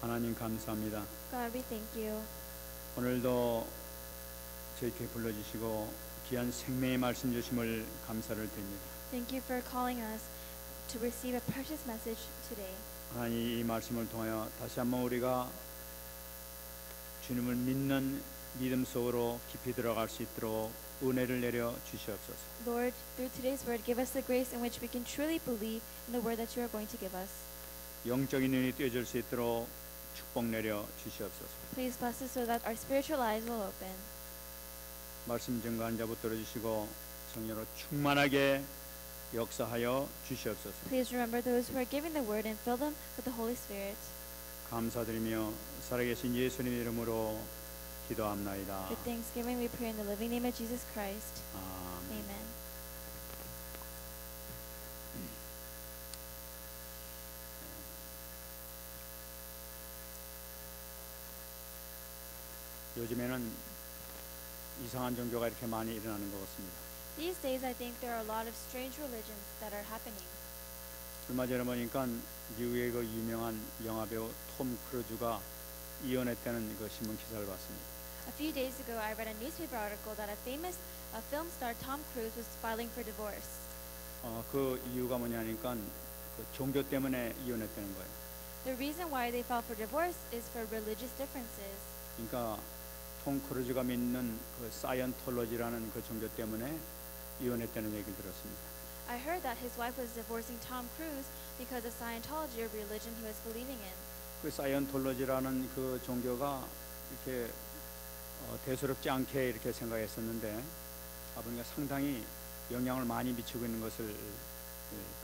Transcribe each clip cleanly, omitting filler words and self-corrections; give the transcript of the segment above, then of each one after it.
하나님 감사합니다. God, we thank you. 오늘도 저희께 불러주시고 귀한 생명의 말씀 주심을 감사를 드립니다. Thank you for calling us to receive a precious message today. 하나님 이 말씀을 통하여 다시 한번 우리가 주님을 믿는 믿음 속으로 깊이 들어갈 수 있도록 은혜를 내려 주시옵소서. Lord, through today's word, give us the grace in which we can truly believe in the word that you are going to give us. 영적인 눈이 뜨여질 수 있도록 축복 내려 주시옵소서. Please bless us so that our spiritual eyes will open. 말씀 증거한 자 붙들어 주시고 성령으로 충만하게 역사하여 주시옵소서. Please remember those who are giving the word and fill them with the Holy Spirit. 감사드리며 살아계신 예수님 이름으로 기도합나이다. With thanksgiving, we pray in the living name of Jesus Christ. 아멘. Amen. 요즘에는 이상한 종교가 이렇게 많이 일어나는 것 같습니다. These days, I think there are a lot of strange religions that are happening. 얼마 전에 보니까 미국의 그 유명한 영화배우 톰 크루즈가 이혼했다는 그 신문 기사를 봤습니다. A few days ago, I read a newspaper article that a famous film star Tom Cruise was filing for divorce. 그 이유가 뭐냐니까 그 종교 때문에 이혼했다는 거예요. The reason why they filed for divorce is for religious differences. 그러니까 톰 크루즈가 믿는 그 사이언톨로지라는 그 종교 때문에 이혼했다는 얘기를 들었습니다. I heard that his wife was divorcing Tom Cruise because of Scientology, a religion he was believing in. 그 사이언톨로지라는 그 종교가 이렇게 대수롭지 않게 이렇게 생각했었는데 아버지가 상당히 영향을 많이 미치고 있는 것을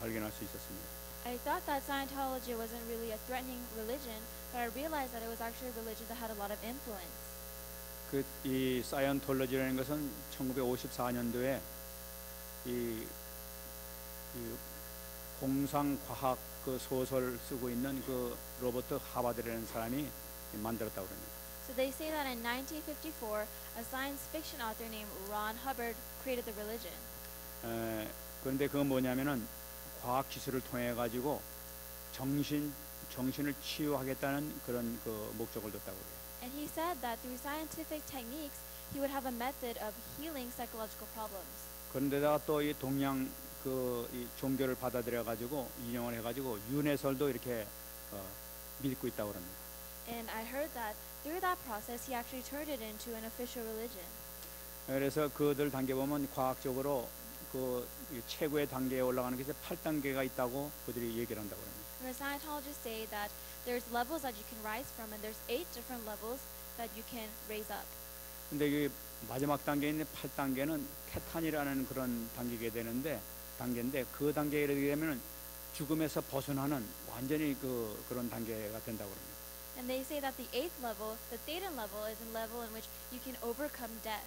발견할 수 있었습니다. I thought that Scientology wasn't really a threatening religion, but I realized that it was actually a religion that had a lot of influence. 이 사이언톨로지라는 것은 1954년도에 이 공상과학 그 소설 쓰고 있는 그 로버트 하버드라는 사람이 만들었다고 그럽니다. So they say that in 1954, a science fiction author named Ron Hubbard created the religion. 그런데 그건 뭐냐면은 과학 기술을 통해 가지고 정신을 치유하겠다는 그런 그 목적을 뒀다고 그래요. And he said that through scientific techniques, he would have a method of healing psychological problems. 그런데다가 또 이 동양 이 종교를 받아들여 가지고 인용을 해 가지고 윤회설도 이렇게 믿고 있다고 합니다. And I heard that through that process, he actually turned it into an official religion. 그래서 그들 단계 보면 과학적으로 그 최고의 단계에 올라가는 게 8단계가 있다고 그들이 얘기를 한다고 합니다. And the Scientologists say that there's levels that you can rise from, and there's 8 different levels that you can raise up. 근데 이 마지막 단계에 있는 8단계는 테탄이라는 그런 단계인데 그 단계에 이르게 되면 죽음에서 벗어나는 완전히 그런 단계가 된다고 합니다. And they say that the 8th level, the Thetan level, is a level in which you can overcome death.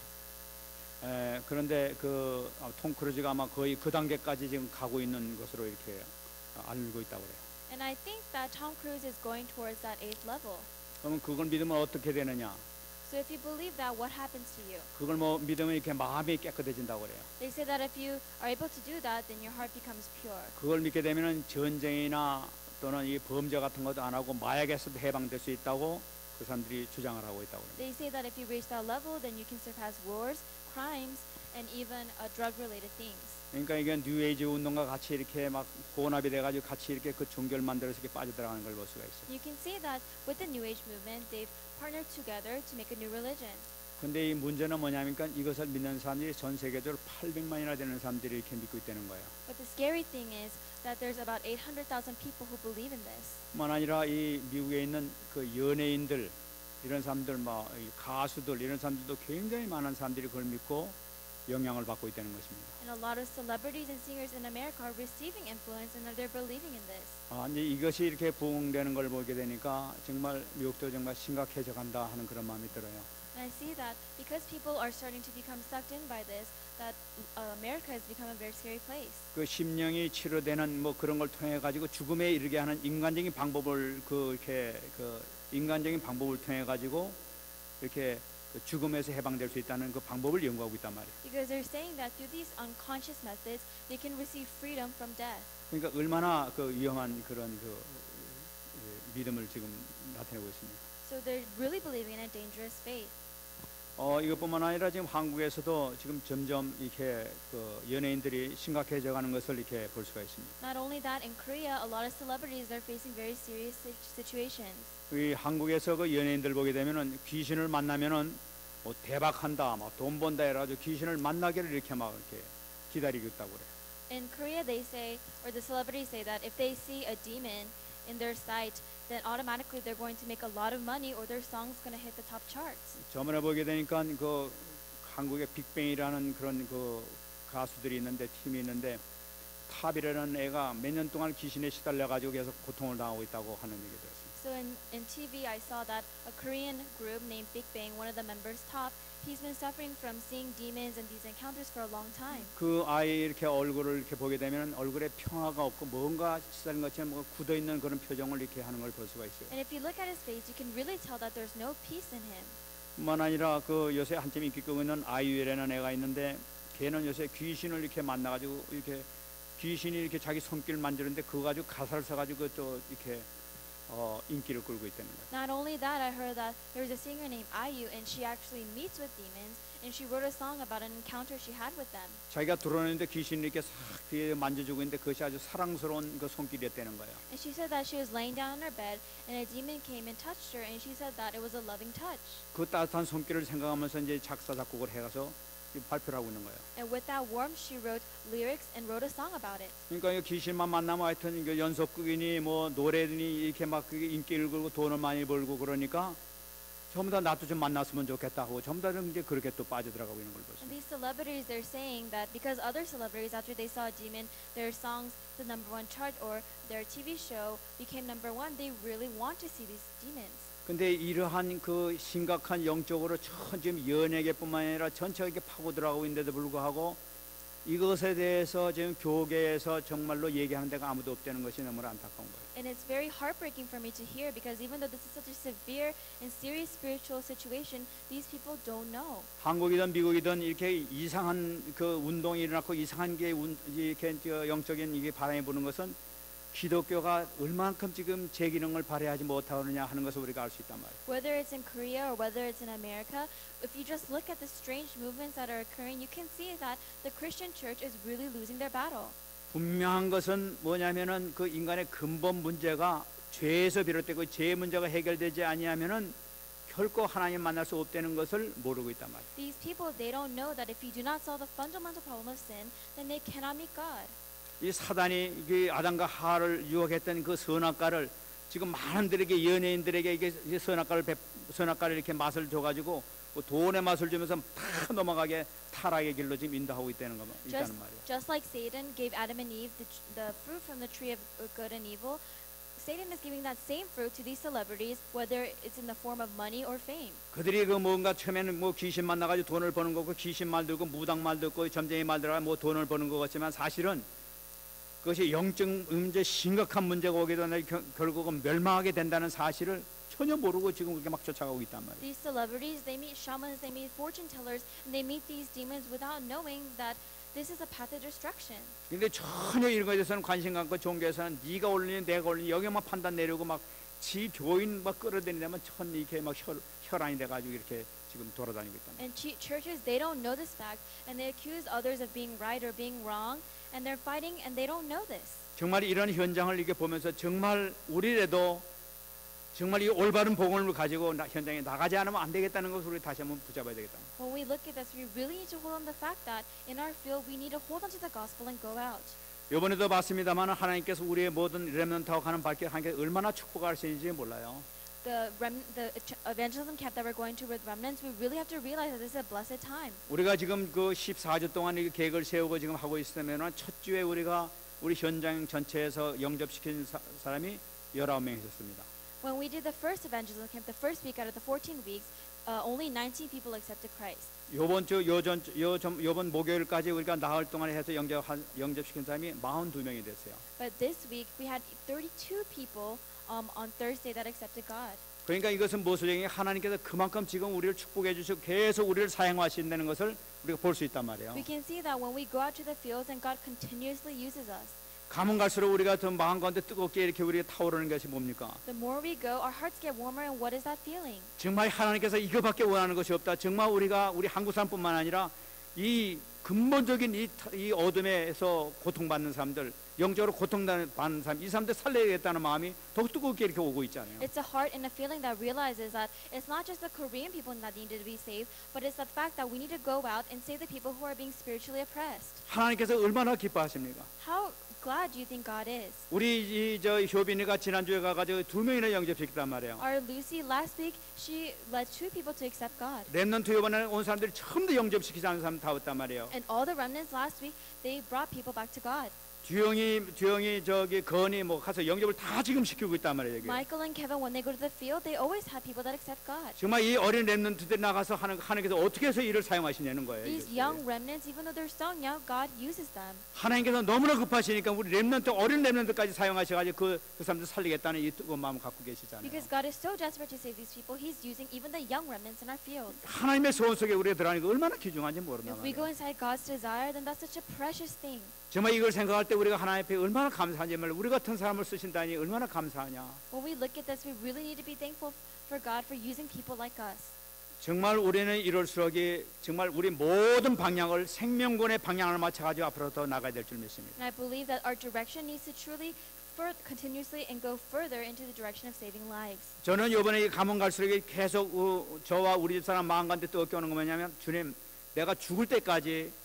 그런데 톰 크루즈가 아마 거의 그 단계까지 지금 가고 있는 것으로 이렇게 알고 있다고 그래요. And I think that Tom Cruise is going towards that 8th level. 그러면 그걸 믿으면 어떻게 되느냐? So if you believe that, what happens to you? 그걸 믿으면 이렇게 마음이 깨끗해진다고 그래요. They say that if you are able to do that, then your heart becomes pure. 그걸 믿게 되면은 전쟁이나 또는 이 범죄 같은 것도 안 하고 마약에서도 해방될 수 있다고 그 사람들이 주장을 하고 있다고 그래요. They say that if you reach that level, then you can surpass wars, crimes, and even drug-related things. 그러니까 이게 뉴에이지 운동과 같이 이렇게 막 혼합이 돼가지고 같이 이렇게 그 종교를 만들어서 이렇게 빠져들어가는 걸 볼 수가 있어요. You can see that with the New Age movement, they've partnered together to make a new religion. 근데 이 문제는 뭐냐니까 이것을 믿는 사람들이 전 세계적으로 800만이나 되는 사람들이 이렇게 믿고 있다는 거예요. But the scary thing is that there's about 800,000 people who believe in this. 뿐만 아니라 이 미국에 있는 그 연예인들 이런 사람들 이 가수들 이런 사람들도 굉장히 많은 사람들이 그걸 믿고 영향을 받고 있다는 것입니다. And a lot of celebrities and singers in America are receiving influence and they're believing in this. 이제 이것이 이렇게 부흥되는 걸 보게 되니까 정말 미국도 정말 심각해져 간다 하는 그런 마음이 들어요. And I see that because people are starting to become sucked in by this, that America has become a very scary place. 그 심령이 치료되는 그런 걸 통해 가지고 죽음에 이르게 하는 인간적인 방법을 인간적인 방법을 통해 가지고 이렇게 죽음에서 해방될 수 있다는 그 방법을 연구하고 있단 말이에요. Because they're saying that through these unconscious methods, they can receive freedom from death. 그러니까 얼마나 위험한 그런 믿음을 지금 나타내고 있습니다. So they're really believing in a dangerous faith. 이것뿐만 아니라 지금 한국에서도 지금 점점 이렇게 그 연예인들이 심각해져가는 것을 이렇게 볼 수가 있습니다. Not only that, in Korea, a lot of celebrities are facing very serious situations. 이 한국에서 그 연예인들 보게 되면은 귀신을 만나면은 뭐 대박한다, 막 돈 번다 해가지고 귀신을 만나기를 이렇게 막 이렇게 기다리고 있다고 그래요. In Korea, they say, or the celebrities say that if they see a demon in their sight, then automatically they're going to make a lot of money, or their song's going to hit the top charts. 저번에 보게 되니까 그 한국의 빅뱅이라는 그런 그 가수들이 있는데 팀이 있는데 탑이라는 애가 몇 년 동안 귀신에 시달려 가지고 계속 고통을 당하고 있다고 하는 얘기 들었습니다. So in TV, I saw that a Korean group named Big Bang, one of the members, Top, he's been suffering from seeing demons and these encounters for a long time. 그 아이 이렇게 얼굴을 이렇게 보게 되면 얼굴에 평화가 없고 뭔가 시달린 것처럼 뭐 굳어 있는 그런 표정을 이렇게 하는 걸 볼 수가 있어요. And if you look at his face, you can really tell that there's no peace in him. 뿐만 아니라 그 요새 한참 인기 끄고 있는 아이유라는 애가 있는데 걔는 요새 귀신을 이렇게 만나가지고 이렇게 귀신이 이렇게 자기 손길 만지는데 그거 가지고 가사를 써가지고 또 이렇게 인기를 끌고 있다는 거예요. Not only that, I heard that there's a singer named IU, and she actually meets with demons, and she wrote a song about an encounter she had with them. 자기가 들어오는데 귀신이 이렇게 싹 뒤에 만져주고 있는데 그것이 아주 사랑스러운 그 손길이었다는 거예요. And she said that she was laying down on her bed, and a demon came and touched her, and she said that it was a loving touch. 그 따뜻한 손길을 생각하면서 이제 작사 작곡을 해가서 발표를 하고 있는 거예요. And with that warmth, she wrote lyrics and wrote a song about it. 그러니까 이 귀신만 만나면 하여튼 이게 연속극이니 뭐 노래니 이렇게 막 그게 인기를 끌고 돈을 많이 벌고 그러니까 전부 다 나도 좀 만났으면 좋겠다 하고 전부 다 이제 그렇게 또 빠져들어가고 있는 걸 And 보습니다. these celebrities, they're saying that because other celebrities, after they saw a demon, their songs, the #1 chart, or their TV show became #1, they really want to see these demons. 근데 이러한 그 심각한 영적으로 지금 연예계뿐만 아니라 전체가 파고 들어가고 있는데도 불구하고 이것에 대해서 지금 교계에서 정말로 얘기하는 데가 아무도 없다는 것이 너무 안타까운 거예요. And it's very heartbreaking for me to hear, because even though this is such a severe and serious spiritual situation, these people don't know. 한국이든 미국이든 이렇게 이상한 그 운동이 일어났고 이상한 게 이렇게 영적인 이게 바람이 부는 것은 기독교가 얼만큼 지금 제 기능을 발휘하지 못하느냐 하는 것을 우리가 알 수 있단 말이에요. Whether it's in Korea or whether it's in America, if you just look at the strange movements that are occurring, you can see that the Christian church is really losing their battle. 분명한 것은 뭐냐면은 그 인간의 근본 문제가 죄에서 비롯되고 죄 문제가 해결되지 아니하면은 결코 하나님 만날 수 없다는 것을 모르고 있단 말이에요. These people, they don't know that if you do not solve the fundamental problem of sin, then they cannot meet God. 이 사단이 이게 아담과 하와를 유혹했던 그 선악과를 지금 많은들에게 연예인들에게 이게 선악과를 이렇게 맛을 줘가지고 돈의 맛을 주면서 다 넘어가게 타락의 길로 지금 인도하고 있다는 말이에요. Just like Satan gave Adam and Eve the fruit from the tree of good and evil, Satan is giving that same fruit to these celebrities, whether it's in the form of money or fame. 그들이 그 뭔가 처음에는 뭐 귀신 만나가지고 돈을 버는 거고 귀신 말 듣고 무당 말 듣고 점쟁이 말 들어가 뭐 돈을 버는 것 같지만 사실은 그것이 영적 문제 심각한 문제가 오게 되면 결국은 멸망하게 된다는 사실을 전혀 모르고 지금 그렇게 막 쫓아가고 있단 말이에요. These celebrities, they meet shamans, they meet fortune tellers, and they meet these demons without knowing that this is a path of destruction. 근데 전혀 이런 것에 대해서는 관심 갖고 종교에서는 네가 올리니 내가 올리니 여기만 판단 내리고 막 지 교인 막 끌어들이려면 천 이렇게 막 혈안이 돼가지고 이렇게 지금 돌아다니고 있단 말이에요. And churches, they don't know this fact, and they accuse others of being right or being wrong, and they're fighting, and they don't know this. 정말 이런 현장을 이렇게 보면서 정말 우리라도 정말 이 올바른 복음을 가지고 현장에 나가지 않으면 안 되겠다는 것을 우리 다시 한번 붙잡아야 되겠다. When we look at this, we really need to hold on the fact that in our field we need to hold on to the gospel and go out. 이번에도 봤습니다만 하나님께서 우리의 모든 렘넌트하고 하는 발길 하나님께서 얼마나 축복하시는지 몰라요. The evangelism camp that we're going to with remnants, we really have to realize that this is a blessed time. 우리가 지금 그 14주 동안 이 계획을 세우고 지금 하고 있으면 첫 주에 우리가 우리 현장 전체에서 영접시킨 사람이 19명 있었습니다. When we did the first evangelism camp, the first week out of the 14 weeks, only 19 people accepted Christ. 요번 목요일까지 우리가 나흘 동안 해서 영접시킨 사람이 42명이 됐어요. But this week we had 32 people on Thursday that accepted God. 그러니까 이것은 무엇을 얘기해? 하나님께서 그만큼 지금 우리를 축복해 주시고 계속 우리를 사용하신다는 것을 우리가 볼 수 있단 말이에요. We can see that when we go out to the fields and God continuously uses us. 가면 갈수록 우리가 더 마음 가운데 뜨겁게 이렇게 우리가 타오르는 것이 뭡니까? The more we go, our hearts get warmer, and what is that feeling? 정말 하나님께서 이거밖에 원하는 것이 없다. 정말 우리 한국 사람뿐만 아니라 이 근본적인 이 어둠에서 고통받는 사람들, 영적으로 고통받는 사람, 이 사람들 살려야겠다는 마음이 더 뜨겁게 이렇게 오고 있잖아요. It's a heart and a feeling that realizes that it's not just the Korean people that need to be saved, but it's the fact that we need to go out and save the people who are being spiritually oppressed. 하나님께서 얼마나 기뻐하십니까? How glad do you think God is? 우리 저 효빈이가 지난주에 가가지고 2명이나 영접시켰단 말이에요. Our Lucy last week, she led 2 people to accept God. 렘넌트 요번에 온 사람들이 처음 다 영접시키지 않은 사람 다 왔단 말이에요. And all the remnants last week, they brought people back to God. 주영이 저기 건이 뭐 가서 영접을 다 지금 시키고 있단 말이에요. 여기. Michael and Kevin, when they go to the field, they always have people that accept God. 정말 이 어린 렘넌트들이 나가서 하나님께서 어떻게 해서 이를 사용하시냐는 거예요. These young remnants, even though they're so young, God uses them. 하나님께서 너무나 급하시니까 우리 렘넌트 어린 렘넌트까지 사용하셔가지고 그 사람들 살리겠다는 이 뜨거운 마음을 갖고 계시잖아요. Because God is so desperate to save these people, He's using even the young remnants in our field. 하나님의 소원 속에 우리가 들어가니까 얼마나 귀중한지 모른단 If we go 말이에요. inside God's desire, then that's such a precious thing. 정말 이걸 생각할 때 우리가 하나님 앞에 얼마나 감사한지 말이에요. 우리 같은 사람을 쓰신다니 얼마나 감사하냐. When we look at this, we really need to be thankful for God for using people like us. 정말 우리는 이럴수록이 정말 우리 모든 방향을 생명권의 방향을 맞춰가지고 앞으로 더 나가야 될 줄 믿습니다. And I believe that our direction needs to truly continuously and go further into the direction of saving lives. 저는 이번에 가면 갈수록 계속 저와 우리 집사람 마음 가운데 뜨겁게 오는 거 뭐냐면 주님 내가 죽을 때까지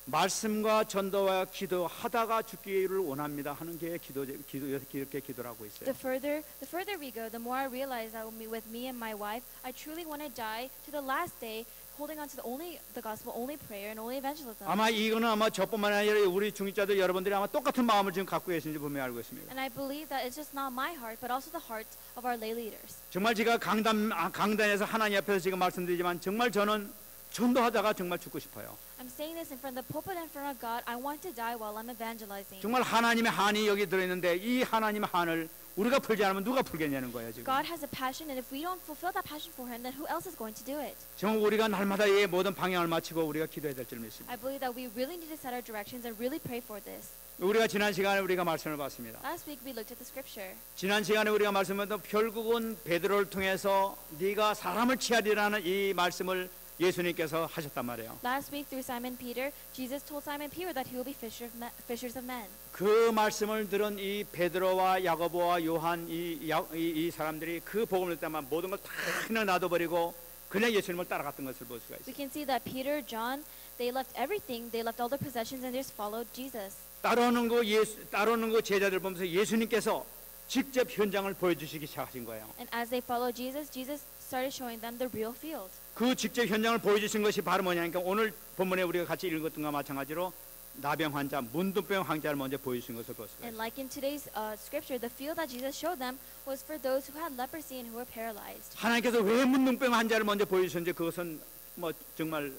말씀과 전도와 기도하다가 죽기를 원합니다 하는 게 이렇게 기도를 하고 있어요. The further we go, the more I realize that with me and my wife, I truly want to die to the last day, holding on to the gospel, only prayer and only evangelism. 아마 이거는 아마 저뿐만 아니라 우리 중직자들 여러분들이 아마 똑같은 마음을 지금 갖고 계신지 분명히 알고 있습니다. And I believe that it's just not my heart, but also the hearts of our lay leaders. 정말 제가 강단에서 하나님 앞에서 지금 말씀드리지만 정말 저는 전도하다가 정말 죽고 싶어요. I'm saying this in front of the pulpit and in front of God. I want to die while I'm evangelizing. 정말 하나님의 한이 여기 들어있는데 이 하나님의 한을 우리가 풀지 않으면 누가 풀겠냐는 거예요 지금. God has a passion, and if we don't fulfill that passion for Him, then who else is going to do it? 정말 우리가 날마다 이 모든 방향을 맞추고 우리가 기도해야 될 줄 믿습니다. I believe that we really need to set our directions and really pray for this. 우리가 지난 시간에 우리가 말씀을 봤습니다. Last week we looked at the scripture. 지난 시간에 우리가 말씀했던 결국은 베드로를 통해서 네가 사람을 취하리라는 이 말씀을 예수님께서 하셨단 말이에요. Last week through Simon Peter, Jesus told Simon Peter that he will be fishers of men. 그 말씀을 들은 이 베드로와 야고보와 요한 이 사람들이 그 복음을 듣다만 모든 걸 다 그냥 놔둬버리고 그냥 예수님을 따라갔던 것을 볼 수가 We 있어요. can see that Peter, John, they left everything, they left all their possessions, and they just followed Jesus. 따르는 거 제자들 보면서 예수님께서 직접 현장을 보여주시기 시작하신 거예요. And as they followed Jesus, Jesus started showing them the real field. 그 직접 현장을 보여주신 것이 바로 뭐냐니까 오늘 본문에 우리가 같이 읽었던 것과 마찬가지로 나병 환자, 문둥병 환자를 먼저 보여주신 것을 볼 수가 And 있어요. like in today's scripture, the field that Jesus showed them was for those who had leprosy and who were paralyzed. 하나님께서 왜 문둥병 환자를 먼저 보여주셨는지 그것은 뭐 정말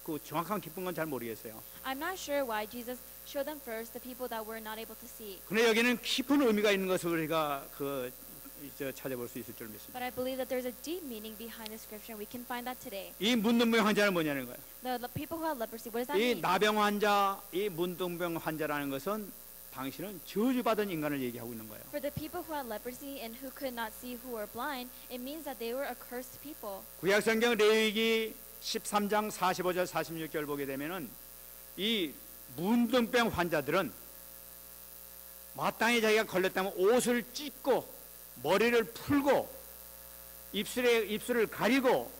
그 정확한 기쁜 건 잘 모르겠어요. I'm not sure why Jesus showed them first the people that were not able to see. 그런데 여기는 깊은 의미가 있는 것을 우리가 찾아볼 수 있을 줄 믿습니다. But I believe that there's a deep meaning behind the scripture, and we can find that today. 이 문둥병 환자는 뭐냐는 거예요. The people who have leprosy, what does that 이 mean? 나병 환자, 이 문둥병 환자라는 것은 당신은 저주받은 인간을 얘기하고 있는 거예요. For the people who had leprosy and who could not see, who were blind, it means that they were accursed people. 구약성경 레위기 13장 45절 46절 보게 되면은 이 문둥병 환자들은 마땅히 자기가 걸렸다면 옷을 찢고 머리를 풀고 입술을 가리고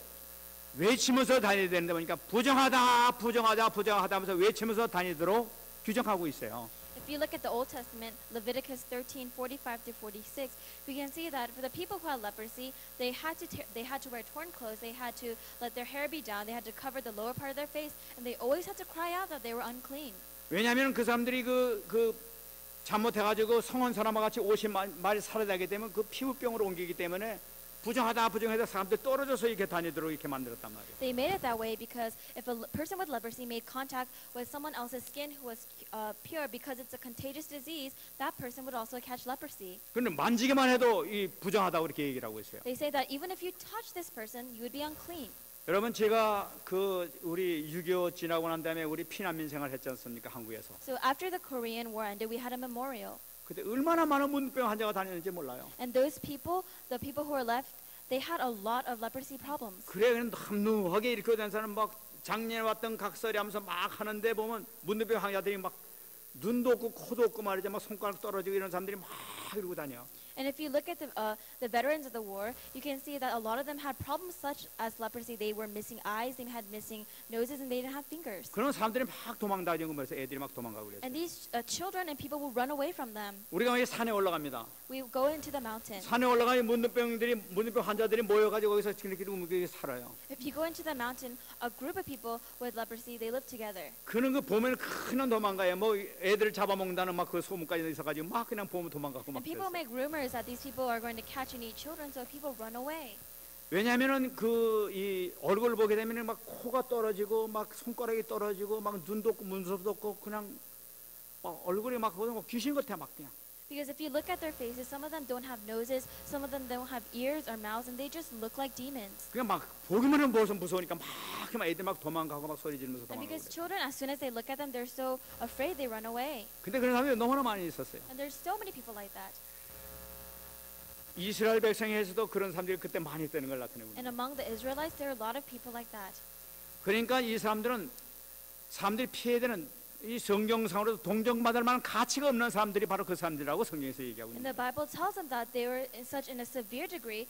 외치면서 다녀야 되는데 보니까 부정하다 하면서 외치면서 다니도록 규정하고 있어요. If you look at the Old Testament, Leviticus 13:45-46, we can see that for the people who had leprosy, they had to wear torn clothes, they had to let their hair be down, they had to cover the lower part of their face, and they always had to cry out that they were unclean. 왜냐하면 그 사람들이 그 잘못해가지고 성한 사람과 같이 옷이 많이 살아나게 되면 그 피부병으로 옮기기 때문에 부정하다 사람들 떨어져서 이렇게 다니도록 이렇게 만들었단 말이에요. They made it that way because if a person with leprosy made contact with someone else's skin who was pure, because it's a contagious disease, that person would also catch leprosy. 근데 만지기만 해도 이 부정하다고 이렇게 얘기를 하고 있어요. They say that even if you touch this person, you would be unclean. 여러분 제가 그 우리 6.25 지나고 난 다음에 우리 피난민 생활 했지 않습니까? 한국에서. So after the Korean War ended, we had a memorial. 그때 얼마나 많은 문둥병 환자가 다녔는지 몰라요. And those people, the people who were left, they had a lot of leprosy problems. 그래 그냥 함누하게 이렇게 된 사람 막 작년에 왔던 각설이 하면서 막 하는데 보면 문둥병 환자들이 막 눈도 없고 코도 없고 말이죠. 막 손가락 떨어지고 이런 사람들이 막 이러고 다녀. And if you look at the veterans of the war, you can see that a lot of them had problems such as leprosy. They were missing eyes, they had missing noses, and they didn't have fingers. 그런 사람들이 막 도망다니고 그래서 애들이 막 도망가고 그랬어요. And these children and people will run away from them. 우리가 왜 산에 올라갑니다. We go into the 모untain. 산에 올라가면 문둥병 환자들이 모여가지고 거기서 지금 살아요. If you go into the mountain, a group of people with leprosy, they live together. 그런 거 보면 그냥 도망가요. 뭐 애들을 잡아먹는다는 막 그 소문까지 있어가지고 막 그냥 보면 도망가고 막 And people 그랬어요. make rumors that these people are going to catch and eat children, so people run away. 왜냐하면은 그 이 얼굴 보게 되면은 막 코가 떨어지고 막 손가락이 떨어지고 막 눈도 없고 문섭도 없고 그냥 막 얼굴이 막 귀신 같아 막 그냥. Because if you look at their faces, some of them don't have noses, some of them don't have ears or mouths, and they just look like demons. 그냥 막 보기만 하면 무서우니까 막 애들 막 도망가고 막 소리 지르면서 And 도망가고. because children, as soon as they look at them, they're so afraid they run away. 근데 그런 사람이 너무나 많이 있었어요. And there's so many people like that. 이스라엘 백성에서도 그런 사람들이 그때 많이 있다는 걸 나타내고. And among the Israelites, there are a lot of people like that. 그러니까 이 사람들이 피해야 되는 이 성경상으로 동정받을 만한 가치가 없는 사람들이 바로 그 사람들이라고 성경에서 얘기하고 And 있는 the 거예요. Bible tells them that they were in a severe degree,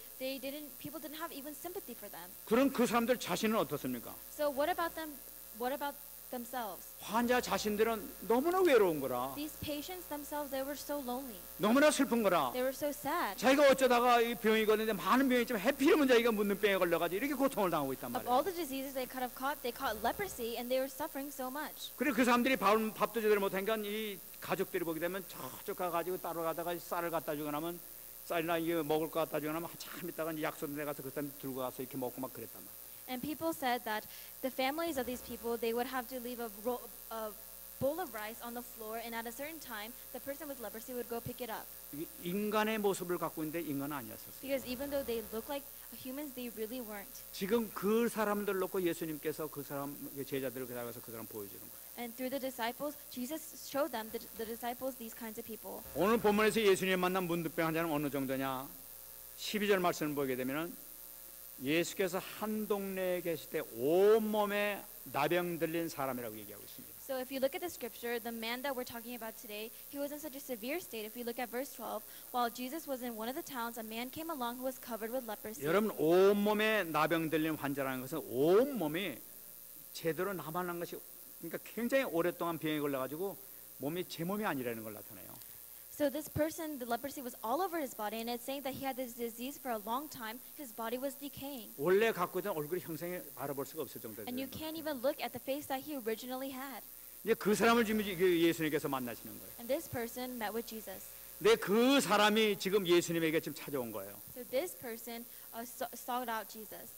people didn't have even sympathy for them. 그런 그 사람들 자신은 어떻습니까? So what about them? What about themselves? 환자 자신들은 너무나 외로운 거라, These patients themselves, they were so lonely. 너무나 슬픈 거라. They were so sad. 자기가 어쩌다가 이 병이 걸렸는데 많은 병이 있지만 해피하면 자기가 문둥병에 걸려가지고 이렇게 고통을 당하고 있단 Of 말이에요. all the diseases they could have caught, they caught leprosy, and they were suffering so much. 그리고 그 사람들이 밥도 제대로 못하니까 이 가족들이 보게 되면 저쪽 가가지고 따라가다가 쌀을 갖다 주거나 하면 쌀이나 이게 먹을 거 갖다 주거나 하면 한참 있다가 이제 약소에 가서 그 사람 들고 가서 이렇게 먹고 막 그랬단 말이에요. And people said that the families of these people, they would have to leave a bowl of rice on the floor, and at a certain time, the person with leprosy would go pick it up. 이게 인간의 모습을 갖고 있는데 인간은 아니었었어요. Because even though they look like humans, they really weren't. 지금 그 사람들 놓고 예수님께서 그 사람 제자들을 가서 그 사람 보여주는 거예요. And through the disciples, Jesus showed them, the disciples, these kinds of people. 오늘 본문에서 예수님 만난 문둥병 환자는 어느 정도냐? 12절 말씀을 보게 되면은 예수께서 한 동네에 계실 때 온몸에 나병 들린 사람이라고 얘기하고 있습니다. So if you look at the scripture, the man that we're talking about today, he was in such a severe state. If you look at verse 12, while Jesus was in one of the towns, a man came along who was covered with leprosy. 여러분 온몸에 나병 들린 환자라는 것은 온몸이 제대로 남아난 것이 그러니까 굉장히 오랫동안 병에 걸려가지고 몸이 제 몸이 아니라는 걸 나타내요. So this person, the leprosy was all over his body, and it's saying that he had this disease for a long time. His body was decaying. 원래 갖고 있던 얼굴이 형상이 알아볼 수가 없을 정도예요. And you can't even look at the face that he originally had. 이제 그 사람을 지금 예수님께서 만나시는 거예요. And this person met with Jesus. 근데 그 사람이 지금 예수님에게 지금 찾아온 거예요. So this person sought out Jesus.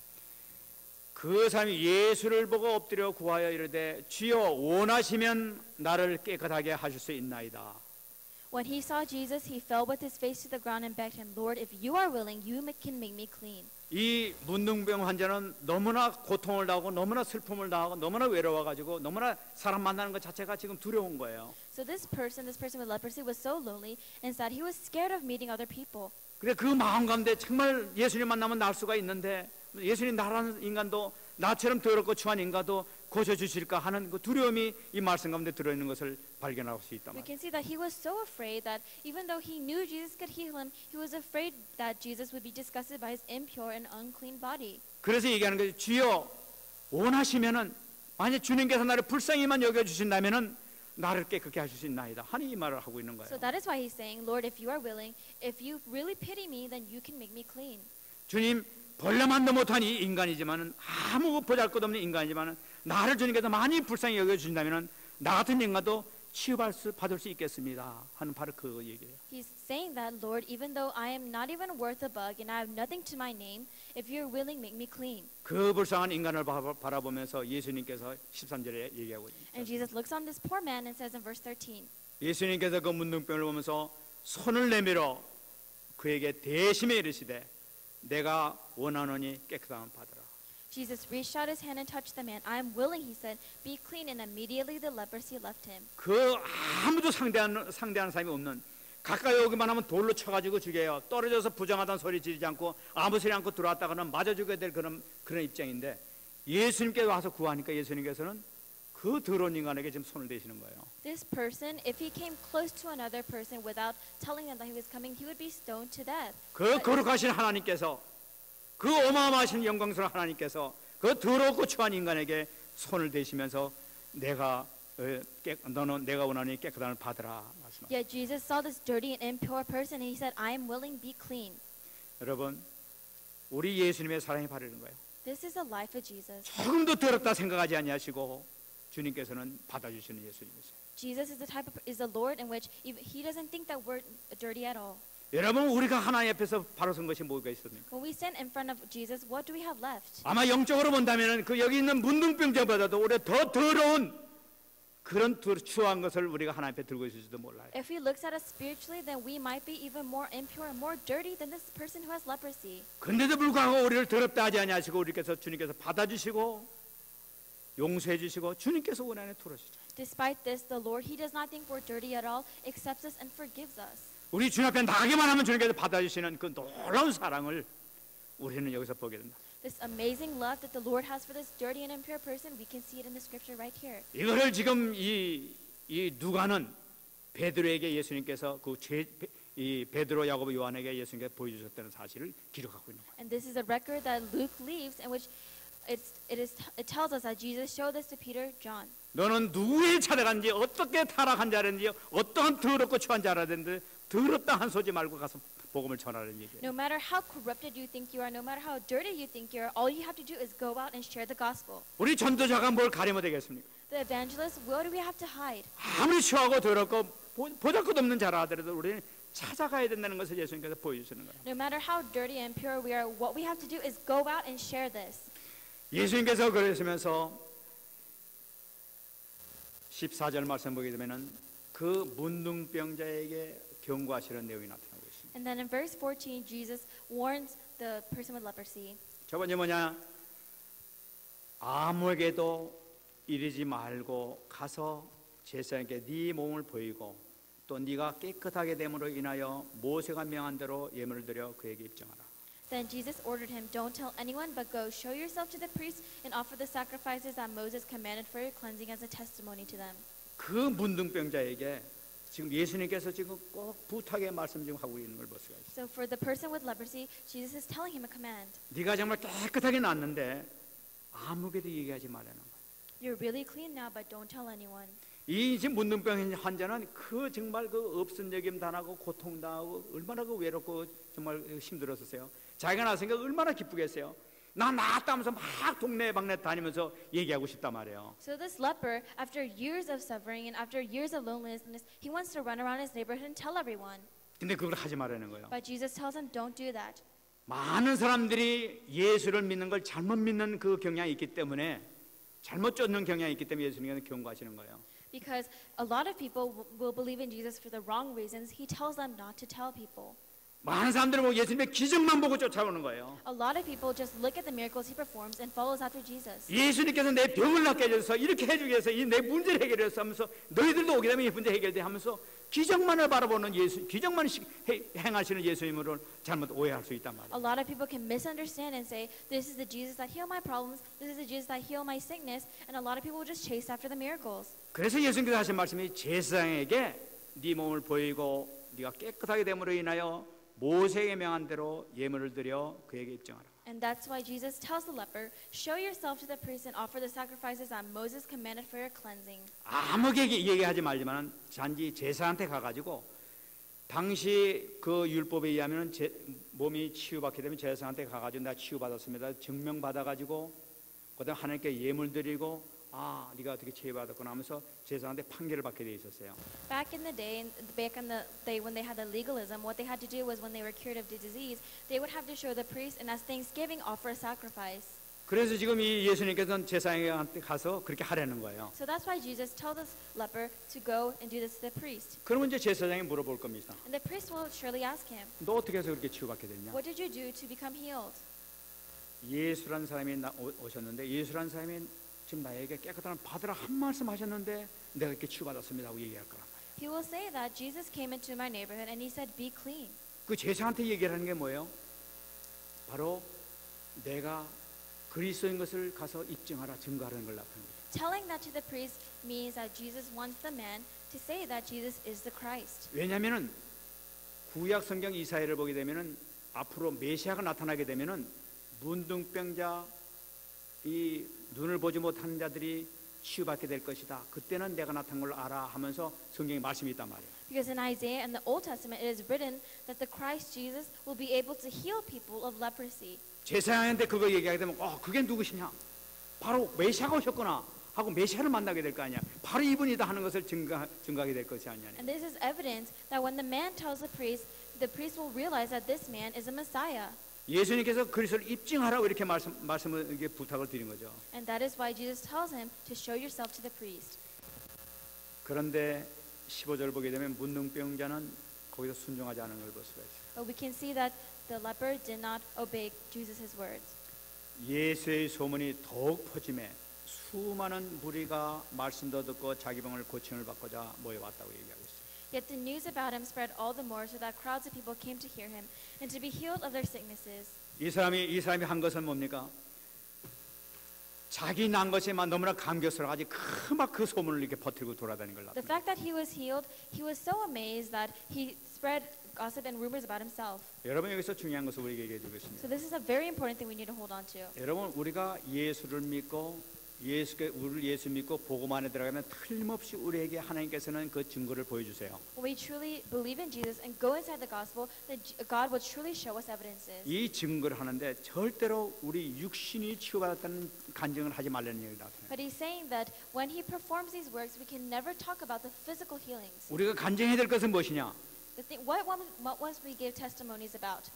그 사람이 예수를 보고 엎드려 구하여 이르되 주여 원하시면 나를 깨끗하게 하실 수 있나이다. When he saw Jesus, he fell with his face to the ground and begged him, Lord, if you are willing, you can make me clean. 이 문둥병 환자는 너무나 고통을 당하고 너무나 슬픔을 당하고 너무나 외로워가지고 너무나 사람 만나는 것 자체가 지금 두려운 거예요. So this person with leprosy was so lonely and sad. He was scared of meeting other people. 그래 그 마음 가운데 정말 예수님 만나면 날 수가 있는데 예수님 나라는 인간도 나처럼 더럽고 추한 인간도 고쳐주실까 하는 그 두려움이 이 말씀 가운데 들어있는 것을 발견할 수 있단 We 말이에요. can see that he was so afraid that even though he knew Jesus could heal him, he was afraid that Jesus would be disgusted by his impure and unclean body. 그래서 얘기하는 거죠. 주여 원하시면은 만약 주님께서 나를 불쌍히만 여겨주신다면은 나를 깨끗게 하실 수 있나이다 하는 이 말을 하고 있는 거예요. So that is why he's saying, Lord, if you are willing, if you really pity me, then you can make me clean. 주님 벌레만도 못한 이 인간이지만은 아무 보잘것없는 인간이지만은 나를 주님께서 많이 불쌍히 여겨주신다면은 나 같은 인간도 받을 수 있겠습니다 하는 바로 그 얘기예요. He's saying that, Lord, even though I am not even worth a bug and I have nothing to my name, if you're willing, make me clean. 그 불쌍한 인간을 바라보면서 예수님께서 13절에 얘기하고 있습니다. And Jesus looks on this poor man and says in verse 13, 예수님께서 그 문둥병을 보면서 손을 내밀어 그에게 대심에 이르시되 내가 원하노니 깨끗함을 받으라. Jesus reached out his hand and touched the man. I am willing, he said. Be clean. And immediately the leprosy left him. 그 아무도 상대하는 사람이 없는, 가까이 오기만 하면 돌로 쳐가지고 죽여요. 떨어져서 부정하다는 소리 지르지 않고 아무 소리 않고 들어왔다가는 맞아 죽여야 될 그런 입장인데, 예수님께 와서 구하니까 예수님께서는 그 더러운 인간에게 지금 손을 대시는 거예요. This person, if he came close to another person without telling them that he was coming, he would be stoned to death. 그 거룩하신 하나님께서, 그 어마어마하신 영광스러운 하나님께서 그 더럽고 추한 인간에게 손을 대시면서 너는 내가 원하니 깨끗함을 받으라 말씀하셨어요. Yet Jesus saw this dirty and impure person and he said, I am willing, be clean. 여러분, 우리 예수님의 사랑이 바르는 거예요. This is the life of Jesus. 조금도 더럽다 생각하지 아니하시고 주님께서는 받아주시는 예수님이세요. Jesus is the Lord in which he doesn't think that we're dirty at all. 여러분, 우리가 하나님 앞에서 바로 선 것이 뭐가 있습니까? When we stand in front of Jesus, what do we have left? 아마 영적으로 본다면 그 여기 있는 문둥병자보다도 오히려 더 더러운 그런 추한 것을 우리가 하나님 앞에 들고 있을지도 몰라요. If he looks at us spiritually, then we might be even more impure and more dirty than this person who has leprosy. 그런데도 불구하고 우리를 더럽다 하지 아니하시고 우리께서 주님께서 받아주시고 용서해 주시고 주님께서 원하는 토로시죠. Despite this, the Lord, he does not think we're dirty at all, accepts us and forgives us. 우리 주님 앞에 나가기만 하면 주님께서 받아주시는 그 놀라운 사랑을 우리는 여기서 보게 된다. This amazing love that the Lord has for this dirty and impure person, we can see it in the scripture right here. 이거를 지금 이 누가는 베드로에게 예수님께서 이 베드로, 야고보, 요한에게 예수님께서 보여주셨다는 사실을 기록하고 있는 거예요. And this is a record that Luke leaves in which it tells us that Jesus showed this to Peter, John. 너는 누구에 찾아간지 어떻게 타락한 자라든지 어떠한 더럽고 추한 자라든지 더럽다 한 소지 말고 가서 복음을 전하라는 얘기예요. No matter how corrupted you think you are, no matter how dirty you think you are, all you have to do is go out and share the gospel. 우리 전도자가 뭘 가리면 되겠습니까? The evangelist, what do we have to hide? 아무리 추하고 더럽고 보잘것없는 자라 하더라도 우리는 찾아가야 된다는 것을 예수님께서 보여주시는 거예요. No matter how dirty and impure we are, what we have to do is go out and share this. 예수님께서 그러시면서 14절 말씀 보게 되면은 그 문둥병자에게 경고하시는 내용이 나타나고 있습니다. And then in verse 14, Jesus warns the person with leprosy. 저번에 뭐냐? 아무에게도 이르지 말고 가서 제사장에게 네 몸을 보이고 또 네가 깨끗하게 됨으로 인하여 모세가 명한 대로 예물을 드려 그에게 입증하라. Then Jesus ordered him, don't tell anyone, but go show yourself to the priest and offer the sacrifices that Moses commanded for your cleansing as a testimony to them. 그 문둥병자에게 지금 예수님께서 지금 꼭 부탁의 말씀 지금 하고 있는 걸 볼 수가 있어요. So for the person with leprosy, Jesus is telling him a command. 네가 정말 깨끗하게 났는데 아무에게도 얘기하지 말라는 거예요. You're really clean now, but don't tell anyone. 이 지금 문둥병 환자는 그 정말 그 없은 여김 당하고 고통당하고 얼마나 그 외롭고 정말 힘들었었어요. 자기가 나서니까 얼마나 기쁘겠어요. 나 나았다 하면서 막 동네 방네 다니면서 얘기하고 싶단 말이에요. So this leper, after years of suffering and after years of loneliness, he wants to run around his neighborhood and tell everyone. 근데 그걸 하지 말라는 거예요. But Jesus tells him, don't do that. 많은 사람들이 예수를 믿는 걸 잘못 믿는 그 경향이 있기 때문에 잘못 쫓는 경향이 있기 때문에 예수님께서 경고하시는 거예요. Because a lot of people will believe in Jesus for the wrong reasons. He tells them not to tell people. 많은 사람들은 뭐 예수님의 기적만 보고 쫓아오는 거예요. A lot of people just look at the miracles he performs and follows after Jesus. 예수님께서 내 병을 낫게 해줘서 이렇게 해주기 위해서 이 내 문제를 해결해서 하면서 너희들도 오게 되면 이 문제 해결돼 하면서 기적만을 바라보는 예수, 기적만 행하시는 예수님으로 잘못 오해할 수 있단 말이에요. A lot of people can misunderstand and say, this is the Jesus that heal my problems, this is the Jesus that heal my sickness, and a lot of people will just chase after the miracles. 그래서 예수님께서 하신 말씀이 제사장에게 네 몸을 보이고 네가 깨끗하게 됨으로 인하여 모세에게 명한 대로 예물을 드려 그에게 입증하라. And that's why Jesus tells the leper, show yourself to the priest and offer the sacrifices that Moses commanded for your cleansing. 아무에게 얘기하지 말지만 단지 제사한테 가가지고 당시 그 율법에 의하면 몸이 치유받게 되면 제사한테 가가지고 나 치유받았습니다 증명받아가지고 그다음 하나님께 예물 드리고 아 네가 어떻게 치유받았구나 하면서 제사한테 판결을 받게 돼 있었어요. Back in the day when they had the legalism, what they had to do was when they were cured of the disease, they would have to show the priest and as thanksgiving offer a sacrifice. 그래서 지금 이 예수님께서는 제사장한테 가서 그렇게 하라는 거예요. So that's why Jesus tells this leper to go and do this to the priest. 그러면 이제 제사장이 물어볼 겁니다. And the priest will surely ask him, 너 어떻게 해서 그렇게 치유받게 됐냐? what did you do to become healed? 예수라는 사람이 오셨는데 예수라는 사람이 지금 나에게 깨끗한 받으라 한 말씀 하셨는데 내가 이렇게 치유받았습니다 하고 얘기할 거란 말이에요. He will say that Jesus came into my neighborhood and he said, be clean. 그 제사한테 얘기하는 게 뭐예요? 바로 내가 그리스도인 것을 가서 입증하라, 증거하라는 걸 나타냅니다. Telling that to the priest means that Jesus wants the man to say that Jesus is the Christ. 왜냐하면은 구약 성경 이사야를 보게 되면은 앞으로 메시아가 나타나게 되면은 문둥병자, 이 눈을 보지 못하는 자들이 치유받게 될 것이다. 그때는 내가 나타난 걸 알아 하면서 성경에 말씀이 있단 말이에요. Because in Isaiah and the Old Testament it is written that the Christ Jesus will be able to heal people of leprosy. 제사장한테 그거 얘기하게 되면 그게 누구시냐? 바로 메시아가 오셨구나 하고 메시아를 만나게 될 거 아니야. 바로 이분이다 하는 것을 증거하게 될 것이 아니냐. And this is evidence that when the man tells the priest will realize that this man is a Messiah. 예수님께서 그리스도를 입증하라고 이렇게 말씀을 이렇게 부탁을 드린 거죠. And that is why Jesus tells him to show yourself to the priest. 그런데 15절 보게 되면 문둥병자는 거기서 순종하지 않은 걸 볼 수가 있어요. But we can see that the leper did not obey Jesus' words. 예수의 소문이 더욱 퍼짐에 수많은 무리가 말씀도 듣고 자기 병을 고침을 받고자 모여왔다고 얘기하고 있어요. Yet the news about him spread all the more so that crowds of people came to hear him and to be healed of their sicknesses. 이 사람이 한 것은 뭡니까? 자기 난 것에만 너무나 감격스러워가지고 그 소문을 이렇게 퍼뜨리고 돌아다니는 걸 The 나타내요. fact that he was healed, he was so amazed that he spread gossip and rumors about himself. 여러분 여기서 중요한 것을 우리에게 얘기해 주고 있습니다. So this is a very important thing we need to hold on to. 여러분 우리가 예수를 믿고 우리를 예수 믿고 복음 안에 들어가면 틀림없이 우리에게 하나님께서는 그 증거를 보여주세요. When we truly believe in Jesus and go inside the gospel, then God will truly show us evidences. 이 증거를 하는데 절대로 우리 육신이 치유받았다는 간증을 하지 말라는 얘기를 나타내요. But he's saying that when he performs these works, we can never talk about the physical healings. 우리가 간증해야 될 것은 무엇이냐? What must we give testimonies about?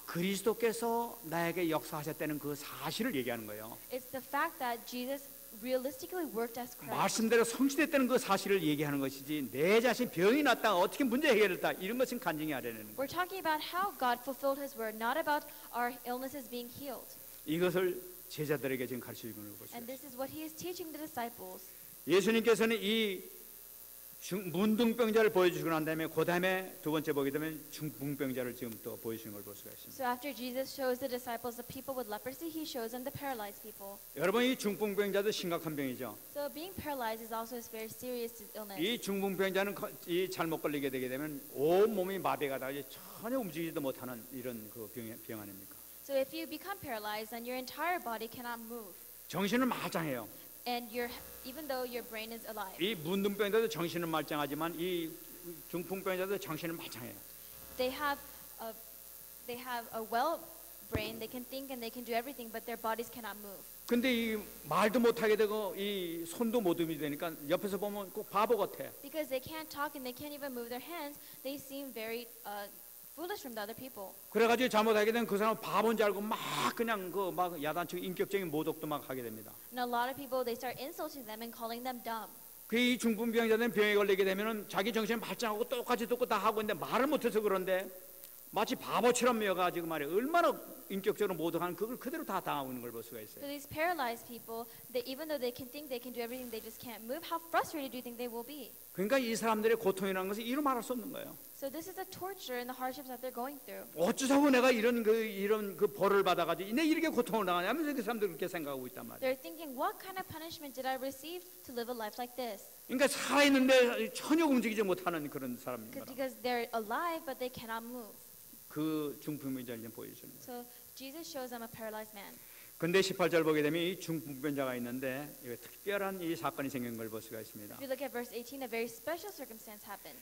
그리스도께서 나에게 역사하셨다는 그 사실을 얘기하는 거예요. It's the fact that Jesus realistically worked as Christ. 말씀대로 성취됐다는 그 사실을 얘기하는 것이지 내 자신 병이 났다 어떻게 문제 해결했다 이런 것은 간증이 아니라는 거예요. We're talking about how God fulfilled His word, not about our illnesses being healed. 이것을 제자들에게 지금 가르치고 있는 것이죠. And this is what He is teaching the disciples. 예수님께서는 이 문둥병자를 보여주시고 난 다음에 그 다음에 두 번째 보게 되면 중풍병자를 지금 또 보여주시는 걸 볼 수가 있습니다. So after Jesus shows the disciples the people with leprosy, He shows them the paralyzed people. 여러분 이 중풍병자도 심각한 병이죠. So being paralyzed is also a very serious illness. 이 중풍병자는 이 잘못 걸리게 되게 되면 온 몸이 마비가 다 전혀 움직이지도 못하는 이런 그 병 아닙니까? So if you become paralyzed, then your entire body cannot move, 정신은 말짱해요. and even though your brain is alive. 이 문둥병자도 정신은 말짱하지만 이 중풍병자도 정신은 말짱해요. They have a well brain. They can think and they can do everything, but their bodies cannot move. 근데 이 말도 못하게 되고 이 손도 못 움직이게 되니까 옆에서 보면 꼭 바보 같아. Because they can't talk and they can't even move their hands, they seem very foolish from the other people. 그래가지고 잘못하게 되면 그 사람 바보인 줄 알고 막 그냥 그 막 야단치고 인격적인 모독도 막 하게 됩니다. And a lot of people, they start insulting them and calling them dumb. 그 이 중풍병자는 병에 걸리게 되면은 자기 정신 발전하고 똑같이 듣고 다 하고 있는데 말을 못해서 그런데 마치 바보처럼 여가지고 말이야 얼마나 인격적으로 모독하는 그걸 그대로 다 당하고 있는 걸 볼 수가 있어요. So these paralyzed people, even though they can think, they can do everything, they just can't move. How frustrated do you think they will be? 그러니까 이 사람들의 고통이라는 것은 이루 말할 수 없는 거예요. So this is the torture and the hardships that they're going through. 어쩌자고 내가 이런 그 벌을 받아가지고 내 이렇게 고통을 당하냐면서 그 사람들 그렇게 생각하고 있단 말이에요. They're thinking, what kind of punishment did I receive to live a life like this? 그러니까 살아있는데 전혀 움직이지 못하는 그런 사람입니다. Because they're alive, but they cannot move. 그 중풍병자를 보여주는 거예요. So Jesus shows them a paralyzed man. 근데 18절 보게 되면 이 중풍병자가 있는데 특별한 이 사건이 생긴 걸 볼 수가 있습니다. If you look at verse 18, a very special circumstance happened.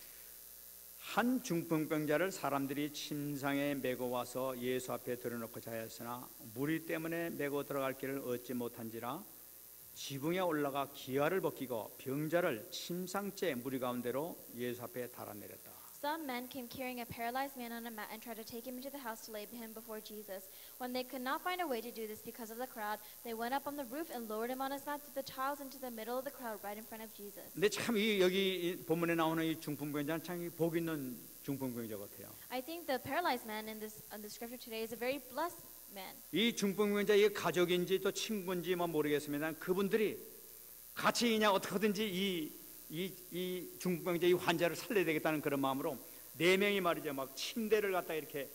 한 중풍병자를 사람들이 침상에 메고 와서 예수 앞에 들여놓고자 하였으나 무리 때문에 메고 들어갈 길을 얻지 못한지라 지붕에 올라가 기아를 벗기고 병자를 침상째 무리 가운데로 예수 앞에 달아내렸다. Some men came carrying a paralyzed man on a mat and tried to take him into the house to lay him before Jesus. When they could not find a way to do this because of the crowd, they went up on the roof and lowered him on his mat through the tiles into the middle of the crowd right in front of Jesus. 근데 참 여기 본문에 나오는 이 중풍병자는 참 복 있는 중풍병자 같아요. I think the paralyzed man in the scripture today is a very blessed man. 이 중풍병자 이 가족인지 또 친구인지 뭐 모르겠습니다. 그분들이 같이 그냥 어떻게든지 이 중풍병자 이 환자를 살려야 되겠다는 그런 마음으로 네 명이 말이죠. 막 침대를 갖다 이렇게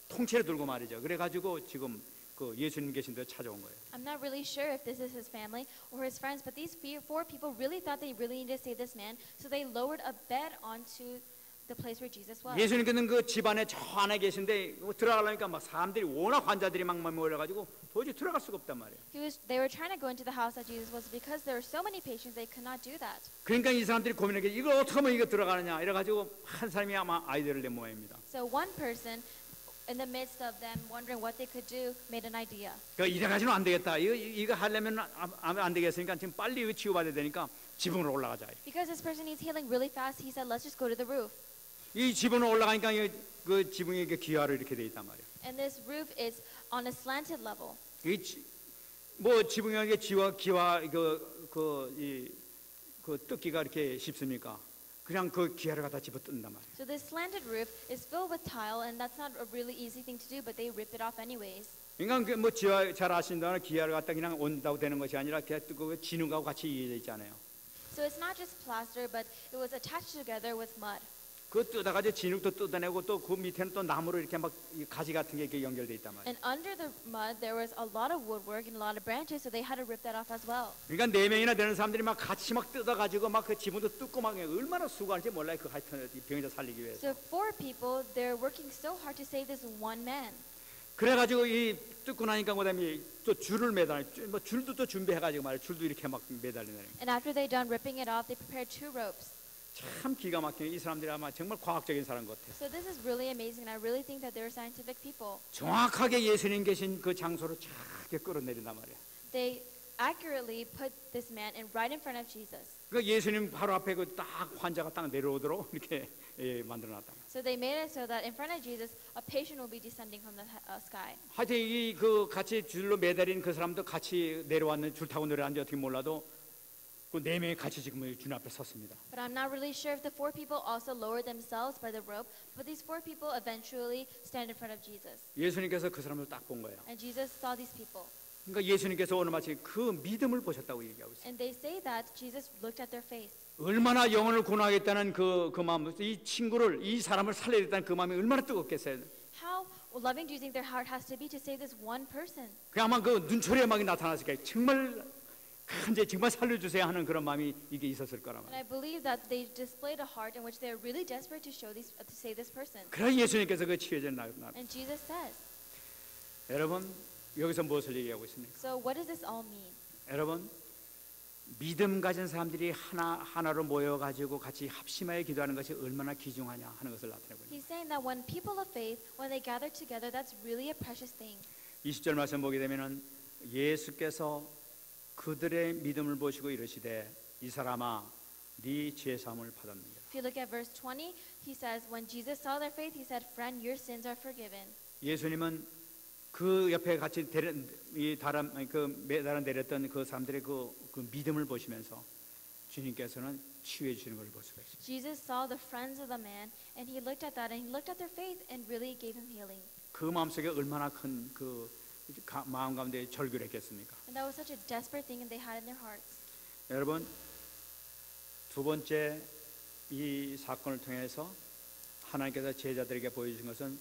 통째로 들고 말이죠. 그래가지고 지금 그 예수님 계신 데 찾아온 거예요. I'm not really sure if this is his family or his friends, but these four people really thought they really needed to save this man, so they lowered a bed onto the place where Jesus was. 예수님께서는 그 집안에 저 안에 계신데 들어가려니까 막 사람들이 워낙 환자들이 막 모여가지고 도저히 들어갈 수가 없단 말이에요. They were trying to go into the house that Jesus was because there were so many patients they could not do that. 그러니까 이 사람들이 고민하게 이걸 어떻게 하면 이거 들어가느냐 이래가지고 한 사람이 아마 아이디어를 낸 모양입니다. So one person, in the midst of them wondering what they could do, made an idea. 그러니까 이래가지고는 안 되겠다. 이거 하려면 안 되겠으니까 지금 빨리 이거 치유받아야 되니까 지붕으로 올라가자. Because this person needs healing really fast, he said, let's just go to the roof. 이 지붕으로 올라가니까 그 지붕이 이렇게 기와로 이렇게 돼 있단 말이에요. And this roof is on a slanted level. 뭐 지붕에 기와 그 뜯기가 이렇게 쉽습니까? 그냥 그 기와를 갖다 집어 뜯는단 말이에요. So this slanted roof is filled with tile, and that's not a really easy thing to do, but they rip it off anyways. 그러니까 뭐 지와 잘 아신다는 기와를 갖다 그냥 온다고 되는 것이 아니라 기와 뜯고 진흙하고 같이 이어져 있잖아요. So it's not just plaster, but it was attached together with mud. 그 뜯어가지고 진흙도 뜯어내고 또 그 밑에는 또 나무로 이렇게 막 가지 같은 게 이렇게 연결돼 있단 말이에요. And under the mud, there was a lot of woodwork and a lot of branches, so they had to rip that off as well. 그러니까 네 명이나 되는 사람들이 막 같이 막 뜯어가지고 막 그 지붕도 뜯고 막 얼마나 수고하는지 몰라요. 그 하여튼 이 병자 살리기 위해서. So four people, they're working so hard to save this one man. 그래가지고 이 뜯고 나니까 그다음에 또 줄을 뭐 줄도 또 준비해가지고 말이에요. 줄도 이렇게 막 매달리는. And after they done ripping it off, they prepared two ropes. 참 기가 막히게 이 사람들이 아마 정말 과학적인 사람 같아요. So this is really amazing, and I really think that they're scientific people. 정확하게 예수님 계신 그 장소로 쫙 끌어내린단 말이에요. They accurately put this man right in front of Jesus. 그 예수님 바로 앞에 그 딱 환자가 딱 내려오도록 이렇게 만들어놨다. So they made it so that in front of Jesus, a patient will be descending from the sky. 하여튼 이 그 같이 줄로 매달린 그 사람도 같이 내려왔는 줄 타고 내려왔는지 어떻게 몰라도 그 네 명이 같이 지금 준 앞에 섰습니다. But I'm not really sure if the four people also lowered themselves by the rope, but these four people eventually stand in front of Jesus. 예수님께서 그 사람을 딱 본 거예요. And Jesus saw these people. 그러니까 예수님께서 오늘 마치 그 믿음을 보셨다고 얘기하고 있어요. And they say that Jesus looked at their faith. 얼마나 영혼을 구원하겠다는 그 마음, 이 친구를, 이 사람을 살려야겠다는 그 마음이 얼마나 뜨겁겠어요. How loving do you think their heart has to be to save this one person? 그냥 아마 그 눈초리에 막 나타났을 거예요. 정말 살려주세요 하는 그런 마음이 이게 있었을 거란 And 말이에요. I believe that they displayed a heart in which they are really desperate to save this person. 그래서 예수님께서 그 치유제 나. And Jesus says. 여러분 여기서 무엇을 얘기하고 있습니까? So what does this all mean? 여러분 믿음 가진 사람들이 하나로 모여가지고 같이 합심하여 기도하는 것이 얼마나 귀중하냐 하는 것을 나타내고 있습니다. He's saying that when people of faith, when they gather together, that's really a precious thing. 20절 말씀 보게 되면은 예수께서 그들의 믿음을 보시고 이르시되 이 사람아 네 죄 사함을 받았느니라. If you look at verse 20, he says, when Jesus saw their faith, he said, friend, your sins are forgiven. 예수님은 그 옆에 같이 매달아 내렸던 그 사람들의 그 믿음을 보시면서 주님께서는 치유해 주시는 걸 볼 수가 있습니다. Jesus saw the friends of the man, and he looked at that, and he looked at their faith, and really gave him healing. 그 마음속에 얼마나 큰 그 마음 가운데 절규했겠습니까? And that was such a desperate thing, and they had in their hearts. 여러분 두 번째 이 사건을 통해서 하나님께서 제자들에게 보여주신 것은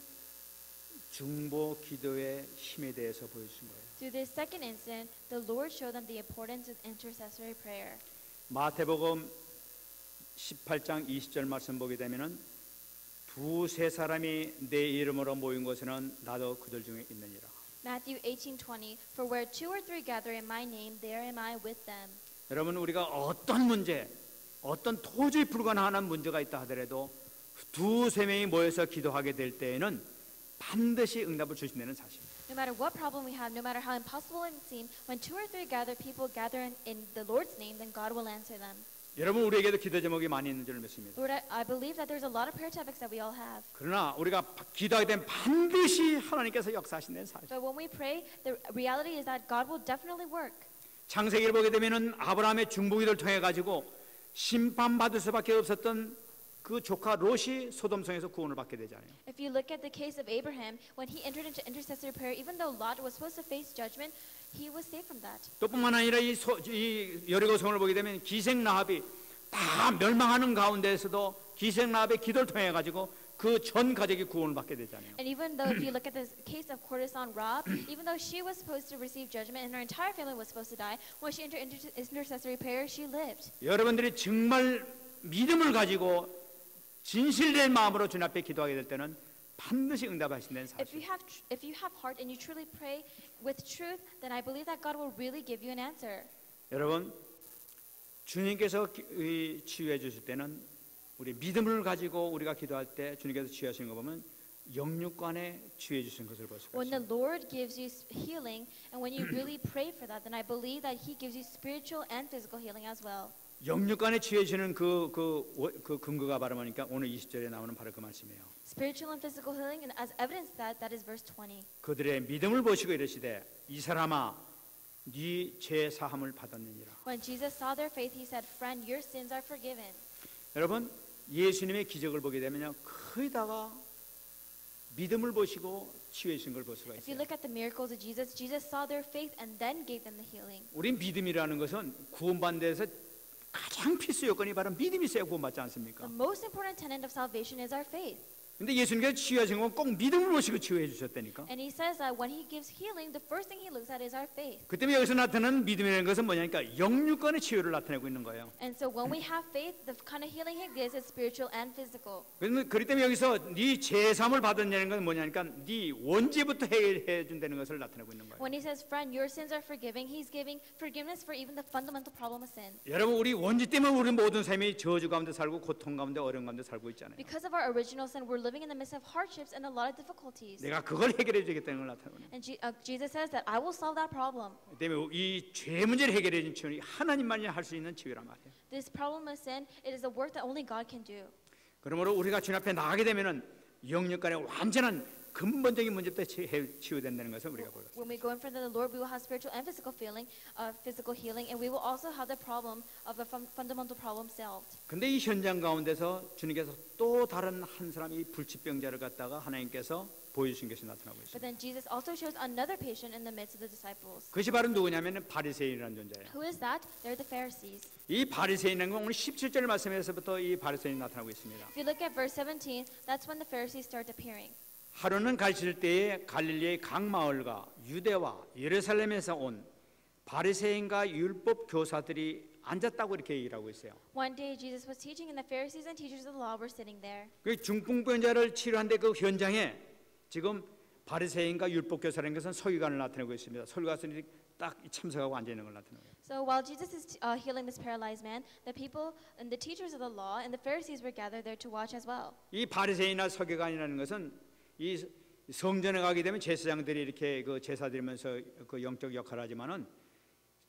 중보 기도의 힘에 대해서 보여주신 거예요. Through this second incident, the Lord showed them the importance of intercessory prayer. 마태복음 18장 20절 말씀 보게 되면은 두세 사람이 내 이름으로 모인 곳에는 나도 그들 중에 있느니라. Matthew 18:20, for where two or three gather in my name, there am I with them. 여러분 우리가 어떤 문제, 어떤 도저히 불가능한 문제가 있다 하더라도 두세 명이 모여서 기도하게 될 때에는 반드시 응답을 주신다는 사실입니다. No matter what problem we have, no matter how impossible it seems, when two or three people gather in the Lord's name, then God will answer them. 여러분 우리에게도 기도 제목이 많이 있는 줄 믿습니다. Lord, I believe that there's a lot of prayer topics that we all have. 그러나 우리가 기도하게 되면 반드시 하나님께서 역사하신다는 사실. But when we pray, the reality is that God will definitely work. 창세기를 보게 되면은 아브라함의 중보기도를 통해 가지고 심판받을 수밖에 없었던 그 조카 롯이 소돔성에서 구원을 받게 되잖아요. If you look at the case of Abraham, when he entered into intercessory prayer, even though Lot was supposed to face judgment, he was saved from that. 또 뿐만 아니라 이 여리고성을 보게 되면 기생 라합이 다 멸망하는 가운데에서도 기생 라합의 기도를 통해 가지고 그 전 가족이 구원을 받게 되잖아요. And even though if you look at the case of courtesan Rahab, even though she was supposed to receive judgment and her entire family was supposed to die, when she entered into intercessory prayer, she lived. 여러분들이 정말 믿음을 가지고 진실된 마음으로 주님 앞에 기도하게 될 때는 반드시 응답하신다는 사실. If you have heart and you truly pray with truth, then I believe that God will really give you an answer. 여러분, 주님께서 치유해 주실 때는 우리 믿음을 가지고 우리가 기도할 때 주님께서 치유하시는 거 보면 영육간에 치유해 주신 것을 볼 수가 When the 있습니다. Lord gives you healing, and when you really pray for that, then I believe that He gives you spiritual and physical healing as well. 영육간에 치유해 주는 그 근거가 바로 뭐니까 오늘 20절에 나오는 바로 그 말씀이에요. Spiritual and physical healing, and as evidence that is verse 20. 그들의 믿음을 보시고 이르시되 이 사람아 네 죄 사함을 받았느니라. When Jesus saw their faith, He said, "Friend, your sins are forgiven." 여러분, 예수님의 기적을 보게 되면요 거의 다가 믿음을 보시고 치유해 주신 걸 볼 수가 If you 있어요. look at the miracles of Jesus, Jesus saw their faith and then gave them the healing. 우리 믿음이라는 것은 구원받는 데서 가장 필수 요건이 바로 믿음이 있어야 구원받지 않습니까? The most important tenet of salvation is our faith. 근데 예수님께서 치유하신 건 꼭 믿음을 보시고 치유해 주셨다니까. And He says that when He gives healing, the first thing He looks at is our faith. 그 때문에 여기서 나타나는 믿음이라는 것은 뭐냐니까 영육간의 치유를 나타내고 있는 거예요. And so when we have faith, the kind of healing He gives is spiritual and physical. 그렇기 때문에 여기서 네 죄사함을 받았냐는 건 뭐냐니까 네 원죄부터 해결해 준다는 것을 나타내고 있는 거예요. When He says, "Friend, your sins are forgiven," He's giving forgiveness for even the fundamental problem of sin. 여러분, 우리 원죄 때문에 우리 모든 삶이 저주 가운데 살고 고통 가운데 어려움 가운데 살고 있잖아요. Because of our original sin, we're living in the midst of hardships and a lot of difficulties. 내가 그걸 해결해 주겠다는 걸 나타내고 있는 거예요. And Jesus says that I will solve that problem. 그 때문에 이 죄 문제를 해결해 준 치유는 하나님만이 할 수 있는 치유란 말이에요. This problem of sin, it is a work that only God can do. 그러므로 우리가 주님 앞에 나가게 되면은 영육간의 완전한 근본적인 문제부터 치유된다는 것을 우리가 보여요. When we go in front of the Lord, we will have spiritual and physical healing, and we will also have the problem of the fundamental problem solved. 근데 이 현장 가운데서 주님께서 또 다른 한 사람이 불치병자를 갖다가 하나님께서 보여주신 것이 나타나고 But 있습니다. then Jesus also shows another patient in the midst of the disciples. 그것이 바로 누구냐면 바리새인이라는 존재예요. Who is that? They're the Pharisees. 이 바리새인이라는 건 오늘 17절 말씀에서부터 이 바리새인이 나타나고 있습니다. If you look at verse 17, that's when the Pharisees start appearing. 하루는 가실 때에 갈릴리의 각 마을과 유대와 예루살렘에서 온 바리새인과 율법 교사들이 앉았다고 이렇게 얘기를 하고 있어요. One day Jesus was teaching, and the Pharisees and teachers of the law were sitting there. 그 중풍병자를 치료한데 그 현장에 지금 바리새인과 율법 교사라는 것은 서기관을 나타내고 있습니다. 서기관들이 딱 참석하고 앉아 있는 걸 나타내요. So while Jesus is healing this paralyzed man, the people and the teachers of the law and the Pharisees were gathered there to watch as well. 이 바리새인이나 서기관이라는 것은 이 성전에 가게 되면 제사장들이 이렇게 그 제사 드리면서 그 영적 역할을 하지만은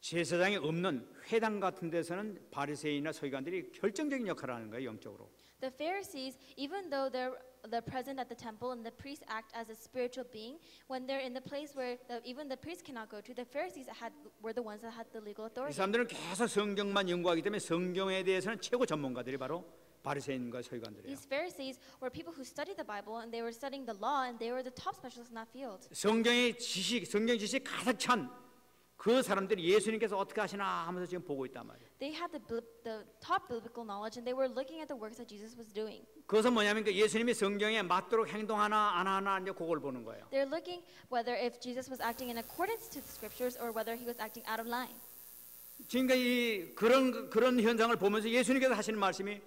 제사장이 없는 회당 같은 데서는 바리새인이나 서기관들이 결정적인 역할을 하는 거예요, 영적으로. The Pharisees, even though they're present at the temple and the priests act as a spiritual being, when they're in the place where even the priests cannot go to, the Pharisees were the ones that had the legal 이 authority. 사람들은 계속 성경만 연구하기 때문에 성경에 대해서는 최고 전문가들이 바로 바리새인과 서기관들이에요. These Pharisees were people who studied the Bible, and they were studying the law, and they were the top specialists in that field. 성경의 지식, 성경 지식 가득 찬 그 사람들이 예수님께서 어떻게 하시나 하면서 지금 보고 있단 말이에요. They had the top biblical knowledge, and they were looking at the works that Jesus was doing. 그것은 뭐냐면 그 예수님이 성경에 맞도록 행동하나 안 하나 이제 그걸 보는 거예요. They're looking whether if Jesus was acting in accordance to the scriptures or whether he was acting out of line. 지금까지 그런 현상을 보면서 예수님께서 하시는 말씀이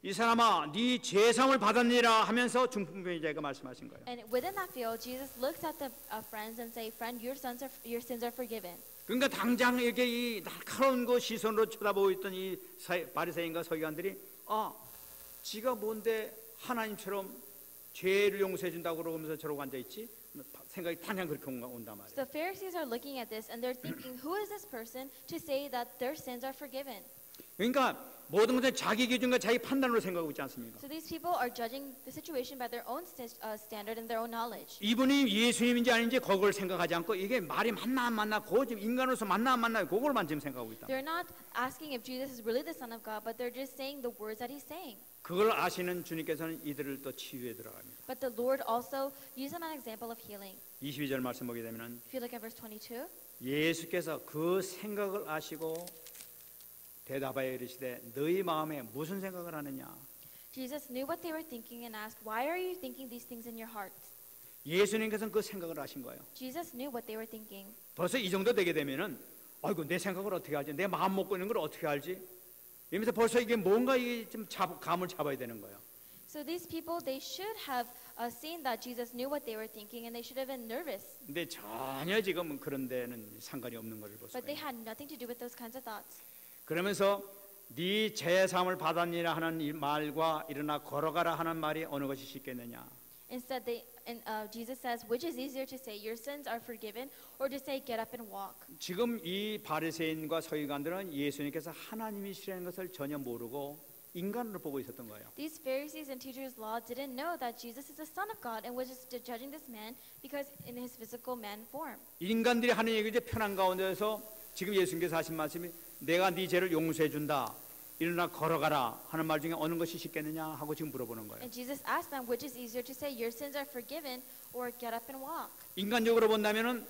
이 사람아, 네 죄사함을 받았니라 하면서 중풍병자에게 말씀하신 거예요. And within that field, Jesus looks at the friends and say, "Friend, your sins are forgiven." 그러니까 당장 이렇게 이 날카로운 그 시선으로 쳐다보고 있던 이 바리새인과 서기관들이 지가 뭔데 하나님처럼 죄를 용서해 준다고 그러면서 저러고 앉아 있지? 생각이 당장 그렇게 온단 말이에요. So the Pharisees are looking at this and they're thinking, "Who is this person to say that their sins are forgiven?" 그러니까 모든 것은 자기 기준과 자기 판단으로 생각하고 있지 않습니까? So these people are judging the situation by their own standard and their own knowledge. 이분이 예수님인지 아닌지 그걸 생각하지 않고 이게 말이 맞나 안 맞나 그거 지금 인간으로서 맞나 안 맞나 그걸만 지금 생각하고 있다. They're not asking if Jesus is really the Son of God, but they're just saying the words that he's saying. 그걸 아시는 주님께서는 이들을 또 치유에 들어갑니다. But the Lord also used them as an example of healing. 22절 말씀 보게 되면은 If you look at verse 22, 예수께서 그 생각을 아시고 대답하여 이르시되 너희 마음에 무슨 생각을 하느냐? Jesus knew what they were thinking and asked, "Why are you thinking these things in your hearts?" 예수님께서는 그 생각을 아신 거예요. Jesus knew what they were thinking. 벌써 이 정도 되게 되면은 아이고 내 생각을 어떻게 알지? 내 마음 먹고 있는 걸 어떻게 알지? 이러면서 벌써 이게 뭔가 이게 좀 감을 잡아야 되는 거예요. So these people, they should have seen that Jesus knew what they were thinking, and they should have been nervous. 근데 전혀 지금 그런 데는 상관이 없는 것을 볼 수가 But they 있어요. had nothing to do with those kinds of thoughts. 그러면서 네 제사함을 받았니라 하는 이 말과 일어나 걸어가라 하는 말이 어느 것이 쉽겠느냐? Instead, Jesus says, which is easier to say, your sins are forgiven, or to say, get up and walk? 지금 이 바리새인과 서기관들은 예수님께서 하나님이시라는 것을 전혀 모르고 인간으로 보고 있었던 거예요. These Pharisees and teachers of law didn't know that Jesus is the Son of God and was just judging this man because in his physical man form. 인간들이 하는 얘기 이제 편한 가운데서 지금 예수님께서 하신 말씀이 내가 네 죄를 용서해 준다. 일어나 걸어가라 하는 말 중에 어느 것이 쉽겠느냐 하고 지금 물어보는 거예요. And Jesus asked them, which is easier to say, your sins are forgiven, or get up and walk? 인간적으로 본다면은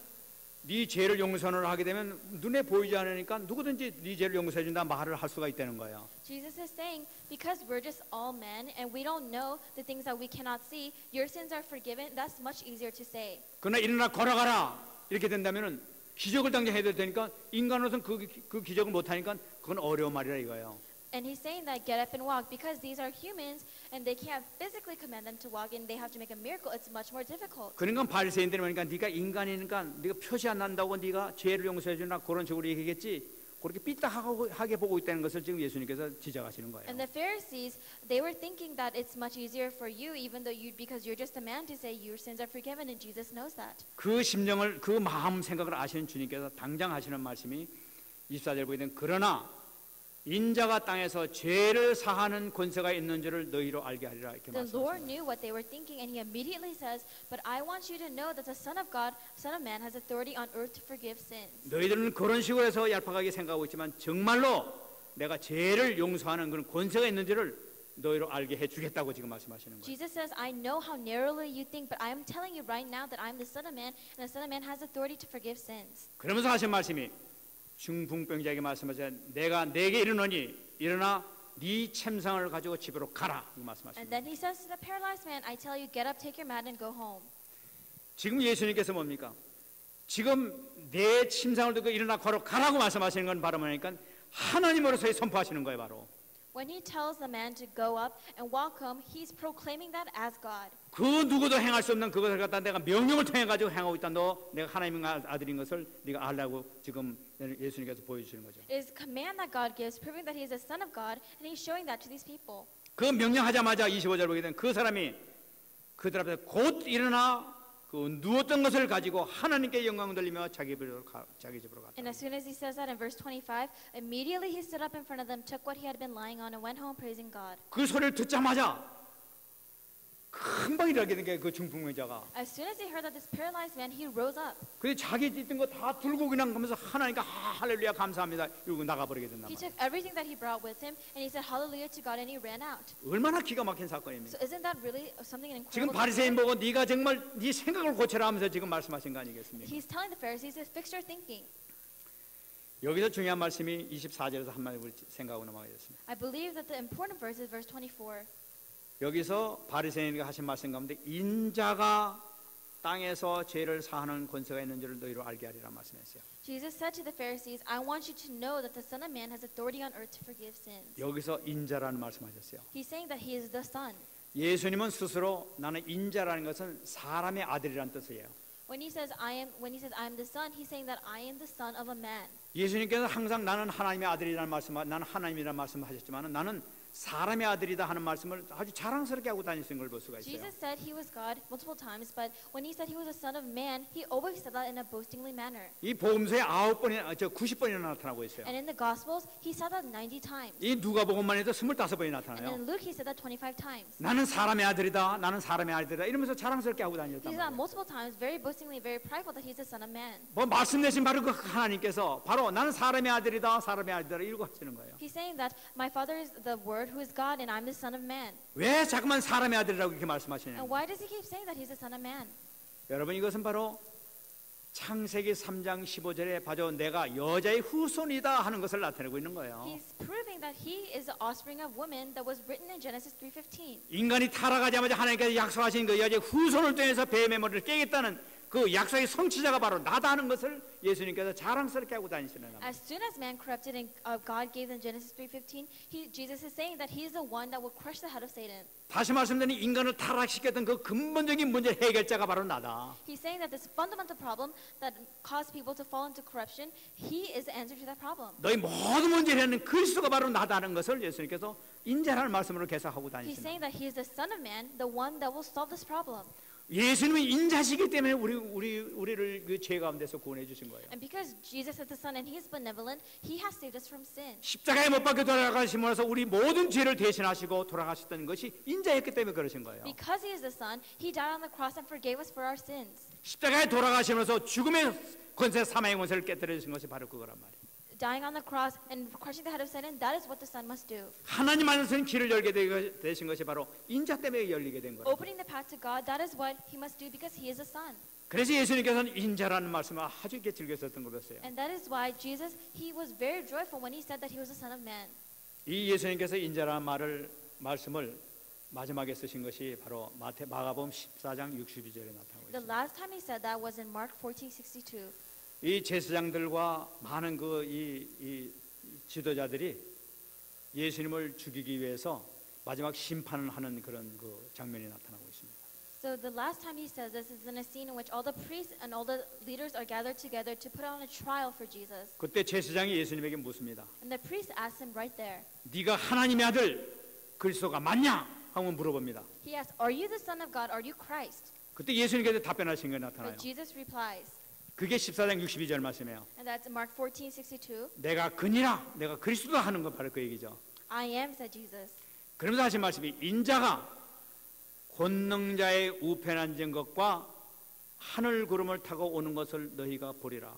네 죄를 용서를 하게 되면 눈에 보이지 않으니까 누구든지 네 죄를 용서해 준다 말을 할 수가 있다는 거예요. Jesus is saying, because we're just all men and we don't know the things that we cannot see, your sins are forgiven. That's much easier to say. 그러나 일어나 걸어가라 이렇게 된다면은 기적을 당장 해야 될 테니까 인간으로서는 그 기적을 못 하니까 그건 어려운 말이라 이거예요. And he's saying that get up and walk because these are humans and they can't physically command them to walk and they have to make a miracle. It's much more difficult. 그러니까 바리새인들이 보니까 네가 인간이니까 네가 표시 안 난다고 네가 죄를 용서해 주나 그런 식으로 얘기했지. 그렇게 삐딱하게 보고 있다는 것을 지금 예수님께서 지적하시는 거예요. And the Pharisees, they were thinking that it's much easier for you, even though because you're just a man, to say your sins are forgiven, and Jesus knows that. 그 심정을 그 마음 생각을 아시는 주님께서 당장 하시는 말씀이 24절 보게 되면 그러나 인자가 땅에서 죄를 사하는 권세가 있는 줄을 너희로 알게 하리라 이렇게 The Lord 말씀하십니다. knew what they were thinking, and He immediately says, "But I want you to know that the Son of God, Son of Man, has authority on earth to forgive sins." 너희들은 그런 식으로 해서 얄팍하게 생각하고 있지만 정말로 내가 죄를 용서하는 그런 권세가 있는 줄을 너희로 알게 해주겠다고 지금 말씀하시는 거예요. Jesus says, "I know how narrowly you think, but I am telling you right now that I am the Son of Man, and the Son of Man has authority to forgive sins." 그러면서 하신 말씀이 중풍병자에게 말씀하셔 내가 내게 이르노니 일어나 네 침상을 가지고 집으로 가라 이 And 말씀하십니다. then He says to the paralyzed man, "I tell you, get up, take your mat, and go home." 지금 예수님께서 뭡니까? 지금 내 침상을 들고 일어나 걸어가라고 말씀하시는 건 바로 뭐냐니까 하나님으로서의 선포하시는 거예요. 바로 When He tells the man to go up and walk home, He's proclaiming that as God. 그 누구도 행할 수 없는 그것을 갖다 내가 명령을 통해 가지고 행하고 있다. 너 내가 하나님의 아들인 것을 네가 알라고 지금 예수님께서 보여주시는 거죠. It is a command that God gives, proving that He is the Son of God, and He's showing that to these people. 그 명령하자마자 25절 보게 되면 그 사람이 그들 앞에서 곧 일어나 그 누웠던 것을 가지고 하나님께 영광 돌리며 자기 집으로 갔다. And as soon as He says that in verse 25, immediately He stood up in front of them, took what He had been lying on, and went home praising God. 그 소리를 듣자마자 금방 일어나게 된 게 그 중풍병자가. As soon as he heard that this paralyzed man, he rose up. 그래 자기 있던 거 다 들고 그냥 가면서 하나님께 할렐루야 감사합니다 이러고 나가버리게 된단 He 말이에요. took everything that he brought with him and he said hallelujah to God and he ran out. 얼마나 기가 막힌 사건입니까? So isn't that really something 지금 incredible? 바리새인 보고 네가 정말 네 생각을 고쳐라 하면서 지금 말씀하신 거 아니겠습니까? He's telling the Pharisees to fix your thinking. 여기서 중요한 말씀이 24절에서 한 말을 생각하고 넘어가겠습니다. I believe that the important verse is verse 24. 여기서 바리새인이 하신 말씀 가운데 인자가 땅에서 죄를 사하는 권세가 있는 줄을 너희로 알게 하리라 말씀했어요. Jesus said to the Pharisees, I want you to know that the Son of Man has authority on earth to forgive sins. 여기서 인자라는 말씀하셨어요. He's saying that he is the Son. 예수님은 스스로 나는 인자라는 것은 사람의 아들이라는 뜻이에요. When he says I am the Son, he's saying that I am the Son of a man. 예수님께서 항상 나는 하나님의 아들이라는 말씀, 나는 하나님이라는 말씀하셨지만 나는 사람의 아들이다 하는 말씀을 아주 자랑스럽게 하고 다니시는 걸 볼 수가 있어요. Jesus said he was God multiple times, but when he said he was a son of man, he always said that in a boastingly manner. 이 복음서에 90번이나 나타나고 있어요. And in the Gospels, he said that 90 times. 이 누가복음만 해도 25번이 And 나타나요. in Luke, he said that 25 times. 나는 사람의 아들이다, 나는 사람의 아들이다 이러면서 자랑스럽게 하고 He 다녔단 said that 말이에요. multiple times, very boastingly, very prideful, that he's the son of man. 뭐 말씀 내신 바로 그 하나님께서 바로 나는 사람의 아들이다, 사람의 아들이다 이러고 하시는 거예요. He's saying that my father is the Word, Lord who is God and I'm the Son of Man. 왜 자꾸만 사람의 아들이라고 이렇게 말씀하시냐? And why does he keep saying that he's the Son of Man? 여러분 이것은 바로 창세기 3장 15절에 바로 내가 여자의 후손이다 하는 것을 나타내고 있는 거예요. He's proving that he is the offspring of woman that was written in Genesis 3:15. 인간이 타락하자마자 하나님께서 약속하신 그 여자의 후손을 통해서 뱀의 머리를 깨겠다는 그 약속의 성취자가 바로 나다 하는 것을 예수님께서 자랑스럽게 하고 다니시는 겁니다. As soon as man corrupted and God gave them Genesis 3:15, Jesus is saying that he is the one that will crush the head of Satan. 다시 말씀드리면 인간을 타락시켰던 그 근본적인 문제 해결자가 바로 나다. He's saying that this fundamental problem that caused people to fall into corruption, he is the answer to that problem. 너희 모든 문제를 하는 그리스도가 바로 나다는 것을 예수님께서 인자라는 말씀으로 계속하고 He's 다니십니다. saying that he is the Son of Man, the one that will solve this problem. 예수님은 인자시기 때문에 우리를 그 죄 가운데서 구원해 주신 거예요. And because Jesus is the Son and he is benevolent, he has saved us from sin. 십자가에 못 박혀 돌아가심으로써 우리 모든 죄를 대신하시고 돌아가셨던 것이 인자였기 때문에 그러신 거예요. Because he is the Son, he died on the cross and forgave us for our sins. 십자가에 돌아가심으로써 죽음의 권세, 사망의 권세를 깨뜨려 주신 것이 바로 그거란 말이에요. Dying on the cross and crushing the head of Satan, that is what the Son must do. 하나님 안에서는 길을 열게 되신 것이 바로 인자 때문에 열리게 된 거예요. Opening the path to God, that is what he must do because he is a Son. 그래서 예수님께서는 인자라는 말씀을 아주 이렇게 즐겨 썼던 거였어요. And that is why Jesus, he was very joyful when he said that he was the Son of Man. 이 예수님께서 인자라는 말씀을 마지막에 쓰신 것이 바로 마가복음 14장 62절에 나타나고 The 있습니다. last time he said that was in Mark 14:62. 이 제사장들과 많은 이 지도자들이 예수님을 죽이기 위해서 마지막 심판을 하는 그런 그 장면이 나타나고 있습니다. So the last time he says this is in a scene in which all the priests and all the leaders are gathered together to put on a trial for Jesus. 그때 제사장이 예수님에게 묻습니다. And the priest asked him right there. 네가 하나님의 아들 그리스도가 맞냐? 하고 물어봅니다. He asked, "Are you the Son of God? Are you Christ?" 그때 예수님께서 답변하신 게 나타나요. But Jesus replies, 그게 14장 62절 말씀이에요. and that's Mark 14:62. 내가 그니라, 내가 그리스도다 하는 거 바로 그 얘기죠. I am, said Jesus. 그러면서 하신 말씀이 인자가 권능자의 우편에 앉은 것과 하늘 구름을 타고 오는 것을 너희가 보리라.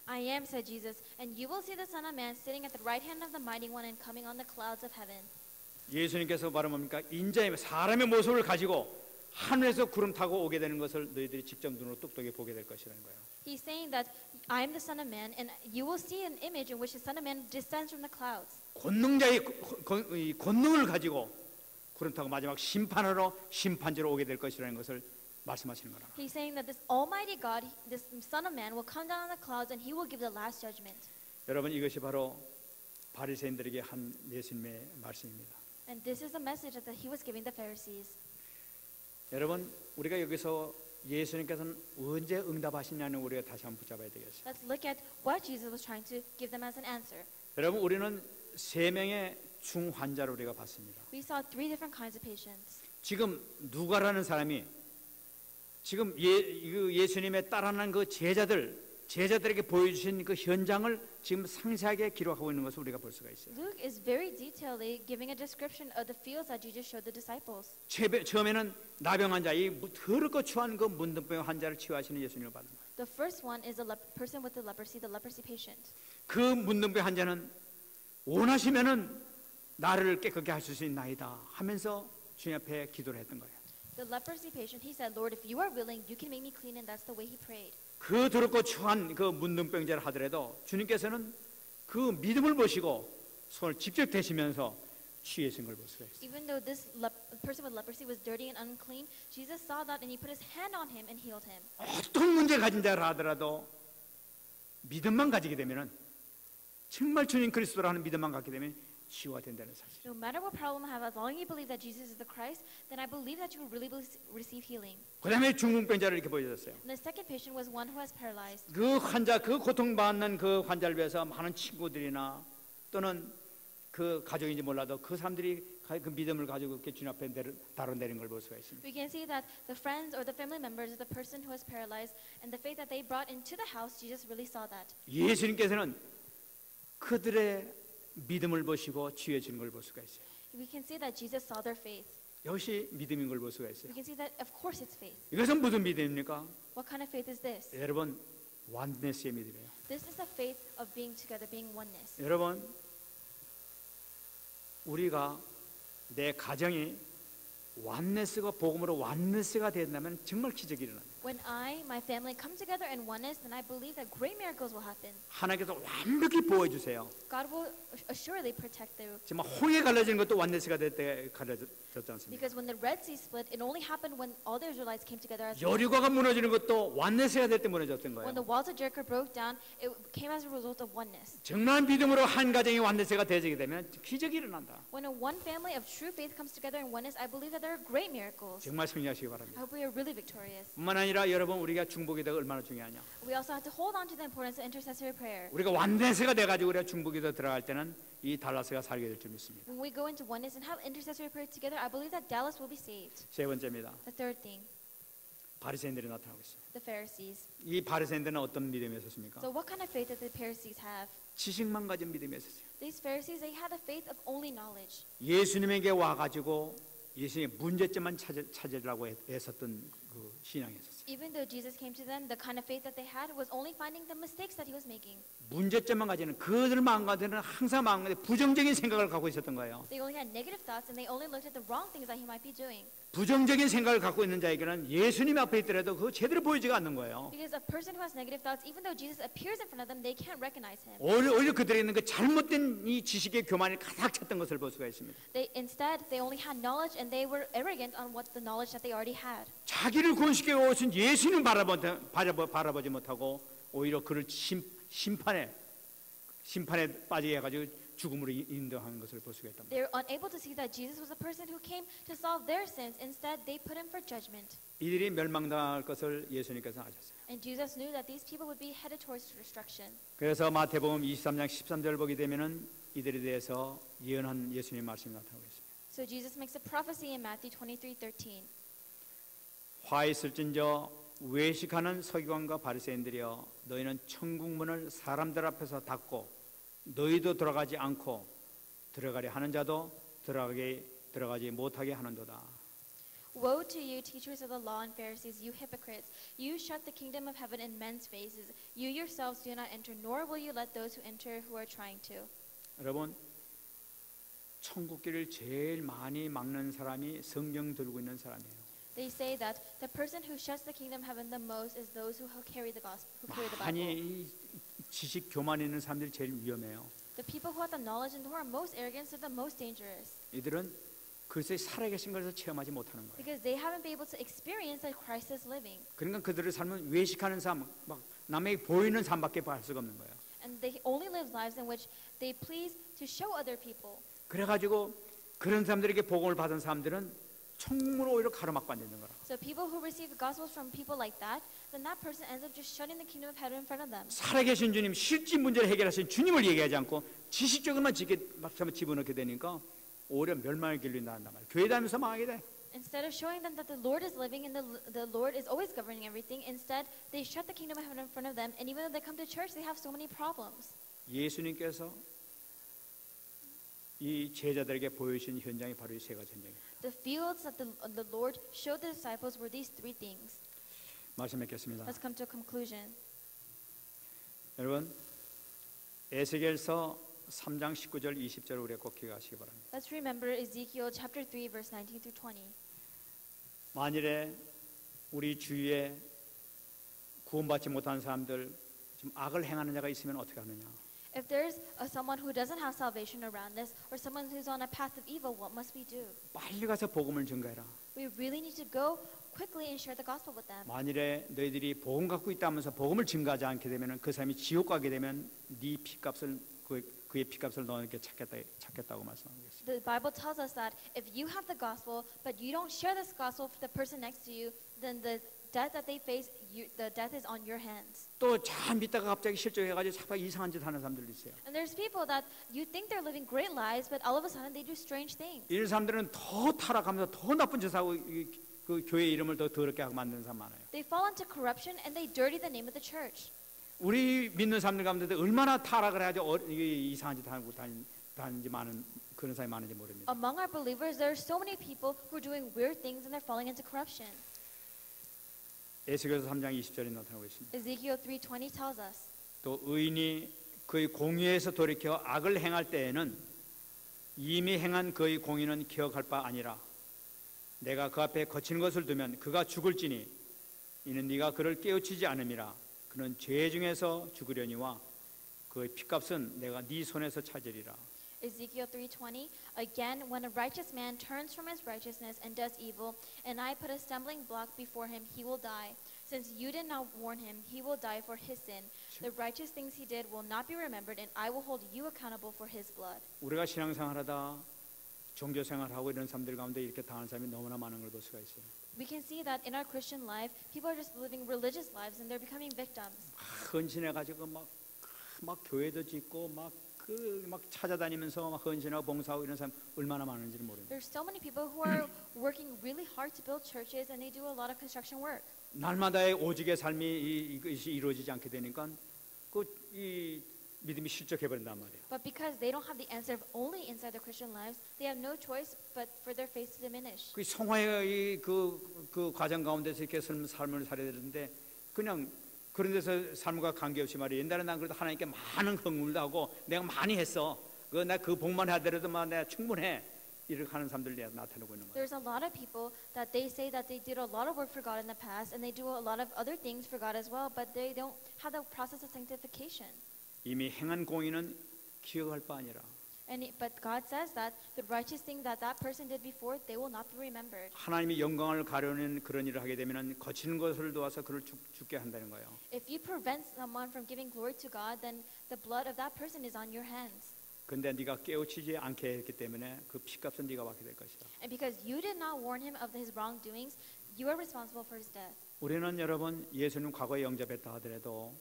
I am, said Jesus, and you will see the Son of Man sitting at the right hand of the Mighty One and coming on the clouds of heaven. 예수님께서 바로 뭡니까? 인자의 사람의 모습을 가지고 하늘에서 구름 타고 오게 되는 것을 너희들이 직접 눈으로 똑똑히 보게 될 것이라는 거예요. He's saying that I am the Son of Man, and you will see an image in which the Son of Man descends from the clouds. 권능자의 권능을 가지고 구름 타고 마지막 심판으로 심판지로 오게 될 것이라는 것을 말씀하시는 거라. He's saying that this Almighty God, this Son of Man, will come down on the clouds and He will give the last judgment. 여러분 이것이 바로 바리새인들에게 한 예수님의 말씀입니다. And this is the message that He was giving the Pharisees. 여러분 우리가 여기서 예수님께서는 언제 응답하시냐는 우리가 다시 한번 붙잡아야 되겠어요. Let's look at what Jesus was trying to give them as an answer. 여러분 우리는 세 명의 중환자를 우리가 봤습니다. We saw three different kinds of patients. 지금 누가라는 사람이 지금 예수님의 따라하는 그 제자들에게 보여주신 그 현장을 지금 상세하게 기록하고 있는 것을 우리가 볼 수가 있어요. Luke is very detailedly giving a description of the fields that Jesus showed the disciples. 처음에는 나병 환자, 이 더럽고 추한 그 문둥병 환자를 치유하시는 예수님을 받는 거예요. The first one is a person with the leprosy patient. 그 문둥병 환자는 원하시면은 나를 깨끗게 하실 수 있나이다 하면서 주님 앞에 기도를 했던 거예요. The leprosy patient, he said, Lord, if you are willing, you can make me clean, and that's the way he prayed. 그 더럽고 추한 그 문둥병자를 하더라도 주님께서는 그 믿음을 보시고 손을 직접 대시면서 치유하신 걸 볼 수가 있어요. Even though this person with leprosy was dirty and unclean, Jesus saw that and he put his hand on him and healed him. 어떤 문제 가진 자를 하더라도 믿음만 가지게 되면은 정말 주님 그리스도라는 믿음만 갖게 되면 치유가 된다는 사실. No matter what problem I have, as long as you believe that Jesus is the Christ, then I believe that you will really receive healing. 그다음에 중풍병자를 이렇게 보여줬어요. And the second patient was one who was paralyzed. 그 환자, 그 고통받는 그 환자를 위해서 많은 친구들이나 또는 그 가족인지 몰라도 그 사람들이 그 믿음을 가지고 이렇게 주님 앞에 다뤄내린 걸 볼 수가 있습니다. We can see that the friends or the family members of the person who was paralyzed and the faith that they brought into the house, Jesus really saw that. 예수님께서는 그들의 믿음을 보시고 치유해 주는 걸 볼 수가 있어요. We can see that Jesus saw their faith. 역시 믿음인 걸 볼 수가 있어요. We can see that, of course, it's faith. 이것은 무슨 믿음입니까? What kind of faith is this? 여러분, 원네스의 믿음이에요. This is the faith of being together, being oneness. 여러분, 우리가 내 가정이 완네스가 복음으로 완네스가 된다면 정말 기적이 일어납니다. When I, my family come together in oneness, then I believe that great miracles will happen. 하나님께서 완벽히 보호해 주세요. God will assuredly protect the. 정말 홍해 갈라지는 것도 완네스가 될 때 갈라졌지 않습니까? Because when the Red Sea split, it only happened when all the Israelites came together as one. 여리고가 무너지는 것도 완네스가 될 때 무너졌던 When 거예요. the walls of Jericho broke down, it came as a result of oneness. 정말 믿음으로 한 가정이 완네스가 되게 되면 기적이 일어난다. When a one family of true faith comes together in oneness, I believe that there are great miracles. 정말 승리하시기 I 바랍니다. hope we are really victorious. 뿐만 아니라 여러분 우리가 중보기도가 얼마나 중요하냐. We also have to hold on to the importance of intercessory prayer. 우리가 완네스가 돼가지고 우리가 중보기도 들어갈 때는 이 달라스가 살게 될 줄 믿습니다. When we go into oneness and have intercessory prayer together, I believe that Dallas will be saved. 세 번째입니다. The third thing, 바리새인들이 나타나고 있습니다. the Pharisees. 이 바리새인들은 어떤 믿음이 있었습니까? So what kind of faith did the Pharisees have? 지식만 가진 믿음이 있었어요. These Pharisees, they had a faith of only knowledge. 예수님에게 와가지고 예수님의 문제점만 찾으려고 애썼던 그 신앙이 있었어요. Even though Jesus came to them, the kind of faith that they had was only finding the mistakes that he was making. 문제점만 가지는 그들 마음가들은 항상 마음가에 부정적인 생각을 갖고 있었던 거예요. They only had negative thoughts and they only looked at the wrong things that he might be doing. 부정적인 생각을 갖고 있는 자에게는 예수님 앞에 있더라도 그거 제대로 보이지가 않는 거예요. Because a person who has negative thoughts, even though Jesus appears in front of them, they can't recognize him. 오히려 그들에 있는 그 잘못된 이 지식의 교만이 가득 찼던 것을 볼 수가 있습니다. Instead, they only had knowledge and they were arrogant on what the knowledge that they already had. 자기를 구원시켜 오신 예수님 바라보지 못하고 오히려 그를 심판에 빠지게 해가지고 죽음으로 인도하는 것을 볼 수가 있답니다. They were unable to see that Jesus was a person who came to solve their sins. Instead, they put him for judgment. 이들이 멸망당할 것을 예수님께서 아셨어요. And Jesus knew that these people would be headed towards destruction. 그래서 마태복음 23장 13절 보게 되면은 이들에 대해서 예언한 예수님 말씀이 나타나고 있습니다. So Jesus makes a prophecy in Matthew 23:13. 화 있을진저 외식하는 서기관과 바리새인들이여 너희는 천국 문을 사람들 앞에서 닫고 너희도 들어가지 않고 들어가려 하는 자도 들어가지 못하게 하는도다. Woe to you, teachers of the law and Pharisees, you hypocrites! You shut the kingdom of heaven in men's faces. You yourselves do not enter, nor will you let those who enter who are trying to. 여러분, 천국길을 제일 많이 막는 사람이 성경 들고 있는 사람이에요. They say that the person who shuts the kingdom of heaven the most is those who carry the gospel, who carry the Bible. 많이 지식 교만 있는 사람들이 제일 위험해요. The people who have the knowledge and who are most arrogant are the most dangerous. 이들은 그리스도의 살아계신 것을 체험하지 못하는 거예요. Because they haven't been able to experience that Christ is living. 그러니까 그들의 삶은 외식하는 삶, 막 남에게 보이는 삶밖에 할 수가 없는 거예요. And they only live lives in which they please to show other people. 그래가지고 그런 사람들에게 복음을 받은 사람들은 천국으로 오히려 가로막고 앉아 있는 거라. So people who receive the gospels from people like that, then that person ends up just shutting the kingdom of heaven in front of them. 살아계신 주님, 실제 문제를 해결하신 주님을 얘기하지 않고 지식적으로만 집어넣게 되니까 오히려 멸망의 길로 나간단 말이에요. 교회 다니면서 망하게 돼. Instead of showing them that the Lord is living and the Lord is always governing everything, instead they shut the kingdom of heaven in front of them, and even though they come to church, they have so many problems. 예수님께서 이 제자들에게 보여주신 현장이 바로 이 세 가지 현장입니다. The fields that the Lord showed the disciples were these three things. 말씀 맺겠습니다. Let's come to a conclusion. 여러분, 에스겔서 3장 19절 20절 우리가 꼭 기억하시기 바랍니다. Let's remember Ezekiel chapter 3 verse 19 through 20. 만일에 우리 주위에 구원받지 못한 사람들, 지금 악을 행하는 자가 있으면 어떻게 하느냐? If there's someone who doesn't have salvation around us, or someone who's on a path of evil, what must we do? 빨리 가서 복음을 전가해라. We really need to go quickly and share the gospel with them. 만일에 너희들이 복음 갖고 있다면서 복음을 증가하지 않게 되면 그 사람이 지옥 가게 되면 네 피값을 그의 피값을 너에게 찾겠다고 말씀하고 있습니다. The Bible tells us that if you have the gospel, but you don't share this gospel with the person next to you, then the death that they face, the death is on your hands. 또 잘 믿다가 갑자기 실족해가지고 자꾸 이상한 짓 하는 사람들도 있어요. And there's people that you think they're living great lives, but all of a sudden they do strange things. 이런 사람들은 더 타락하면서 더 나쁜 짓 하고 그 교회 이름을 더 더럽게 하고 만드는 사람 많아요. They fall into corruption and they dirty the name of the church. 우리 믿는 사람들 가운데 얼마나 타락을 해야지 이상한 짓 하고 다니는지 많은 그런 사람이 많은지 모릅니다. Among our believers, there are so many people who are doing weird things and they're falling into corruption. 에스겔서 3장 20절에 나타나고 있습니다. Ezekiel 3:20 tells us. 또 의인이 그의 공의에서 돌이켜 악을 행할 때에는 이미 행한 그의 공의는 기억할 바 아니라 내가 그 앞에 거친 것을 두면 그가 죽을지니 이는 네가 그를 깨우치지 않음이라. 그는 죄 중에서 죽으려니와 그의 핏값은 내가 네 손에서 찾으리라. Ezekiel 3:20, again, when a righteous man turns from his righteousness and does evil, and I put a stumbling block before him, he will die. Since you did not warn him, he will die for his sin. The righteous things he did will not be remembered, and I will hold you accountable for his blood. 우리가 신앙생활하다 종교생활하고 이런 사람들 가운데 이렇게 당하는 사람이 너무나 많은 걸 볼 수가 있어요. We can see that in our Christian life, people are just living religious lives and they're becoming victims. 헌신해가지고 막 교회도 짓고 막 찾아다니면서 막 헌신하고 봉사하고 이런 사람 얼마나 많은지를 모릅니다. There's so many people who are working really hard to build churches and they do a lot of construction work. 날마다의 오직의 삶이 이것이 이루어지지 않게 되니까 이 믿음이 실족해 버린단 말이에요. But because they don't have the answer of only inside their Christian lives, they have no choice but for their faith to diminish. 그 성화의 그 과정 가운데서 이렇게 삶을 살아야 되는데 그냥 그런 데서 삶과 관계없이 말이에요. 옛날에 난 그래도 하나님께 많은 헌금을 하고 내가 많이 했어. 나 그 복만 하더라도 내가 충분해. 이렇게 하는 사람들이 나타나고 있는 거예요. There's a lot of people that they say that they did a lot of work for God in the past and they do a lot of other things for God as well, but they don't have the process of sanctification. 이미 행한 공의는 기억할 바 아니라 But God says that the righteous thing that that person did before, they will not be remembered. 하나님이 영광을 가려는 그런 일을 하게 되면 거친 것을 도와서 그를 죽게 한다는 거예요. If you prevent someone from giving glory to God, then the blood of that person is on your hands. 근데 네가 깨우치지 않게 했기 때문에 그 핏값은 네가 받게 될 것이다. And because you did not warn him of his wrongdoings, you are responsible for his death. 우리는 여러분 예수님 과거에 영접했다 하더라도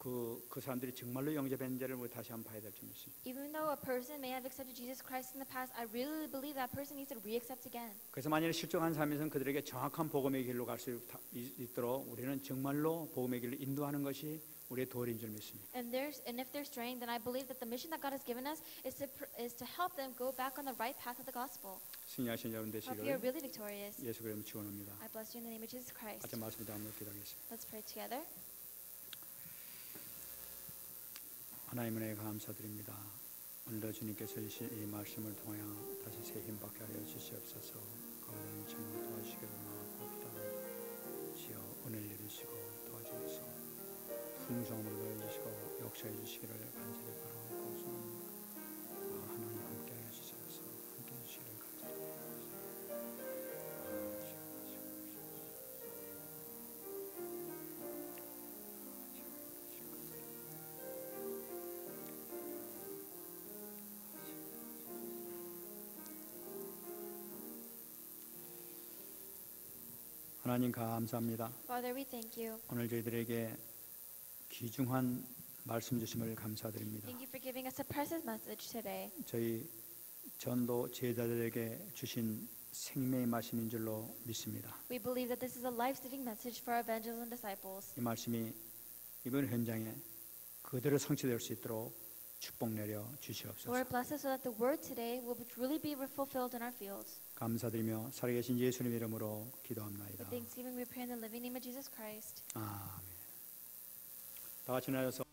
그 사람들이 정말로 영접했는지를 우리 다시 한번 봐야 될 점이 있습니다. Even though a person may have accepted Jesus Christ in the past, I really believe that person needs to re-accept again. 그래서 만약에 실족한 삶에서는 그들에게 정확한 복음의 길로 갈 수 있도록 우리는 정말로 복음의 길로 인도하는 것이 우리의 도리인 줄 믿습니다. And if they're straying, then I believe that the mission that God has given us is to help them go back on the right path of the gospel. 승리하신 여러분 Hope you are 되시기를 really victorious. 예수 그리스도 축원합니다. I bless you in the name of Jesus Christ. 같이 말씀 다음으로 기도하겠습니다. Let's pray together. 하나님 은혜에 감사드립니다. 오늘도 주님께서 이 말씀을 통하여 다시 새 힘받게 하여 주시옵소서. 거듭난 청을 도와주시기를 원하옵니다. 주여 은혜를 내리시고 도와주셔서 풍성함을 더해주시고 역사해 주시기를 간절히 바라옵고 소원합니다. 하나님 함께하여 주셔서 함께해 주시기를 간절히 하나님 감사합니다. Father, we thank you. 오늘 저희들에게 귀중한 말씀 주심을 감사드립니다. Thank you for giving us a precious message today. 저희 전도 제자들에게 주신 생명의 말씀인 줄로 믿습니다. We believe that this is a life-saving message for our evangelists and disciples. 이 말씀이 이번 현장에 그대로 성취될 수 있도록 축복 내려 주시옵소서. Lord, bless us so that the word today will really be fulfilled in our fields. 감사드리며 살아계신 예수님 이름으로 기도합나이다. With thanksgiving, we pray in the living name of Jesus Christ. 아멘. 다 같이 나와서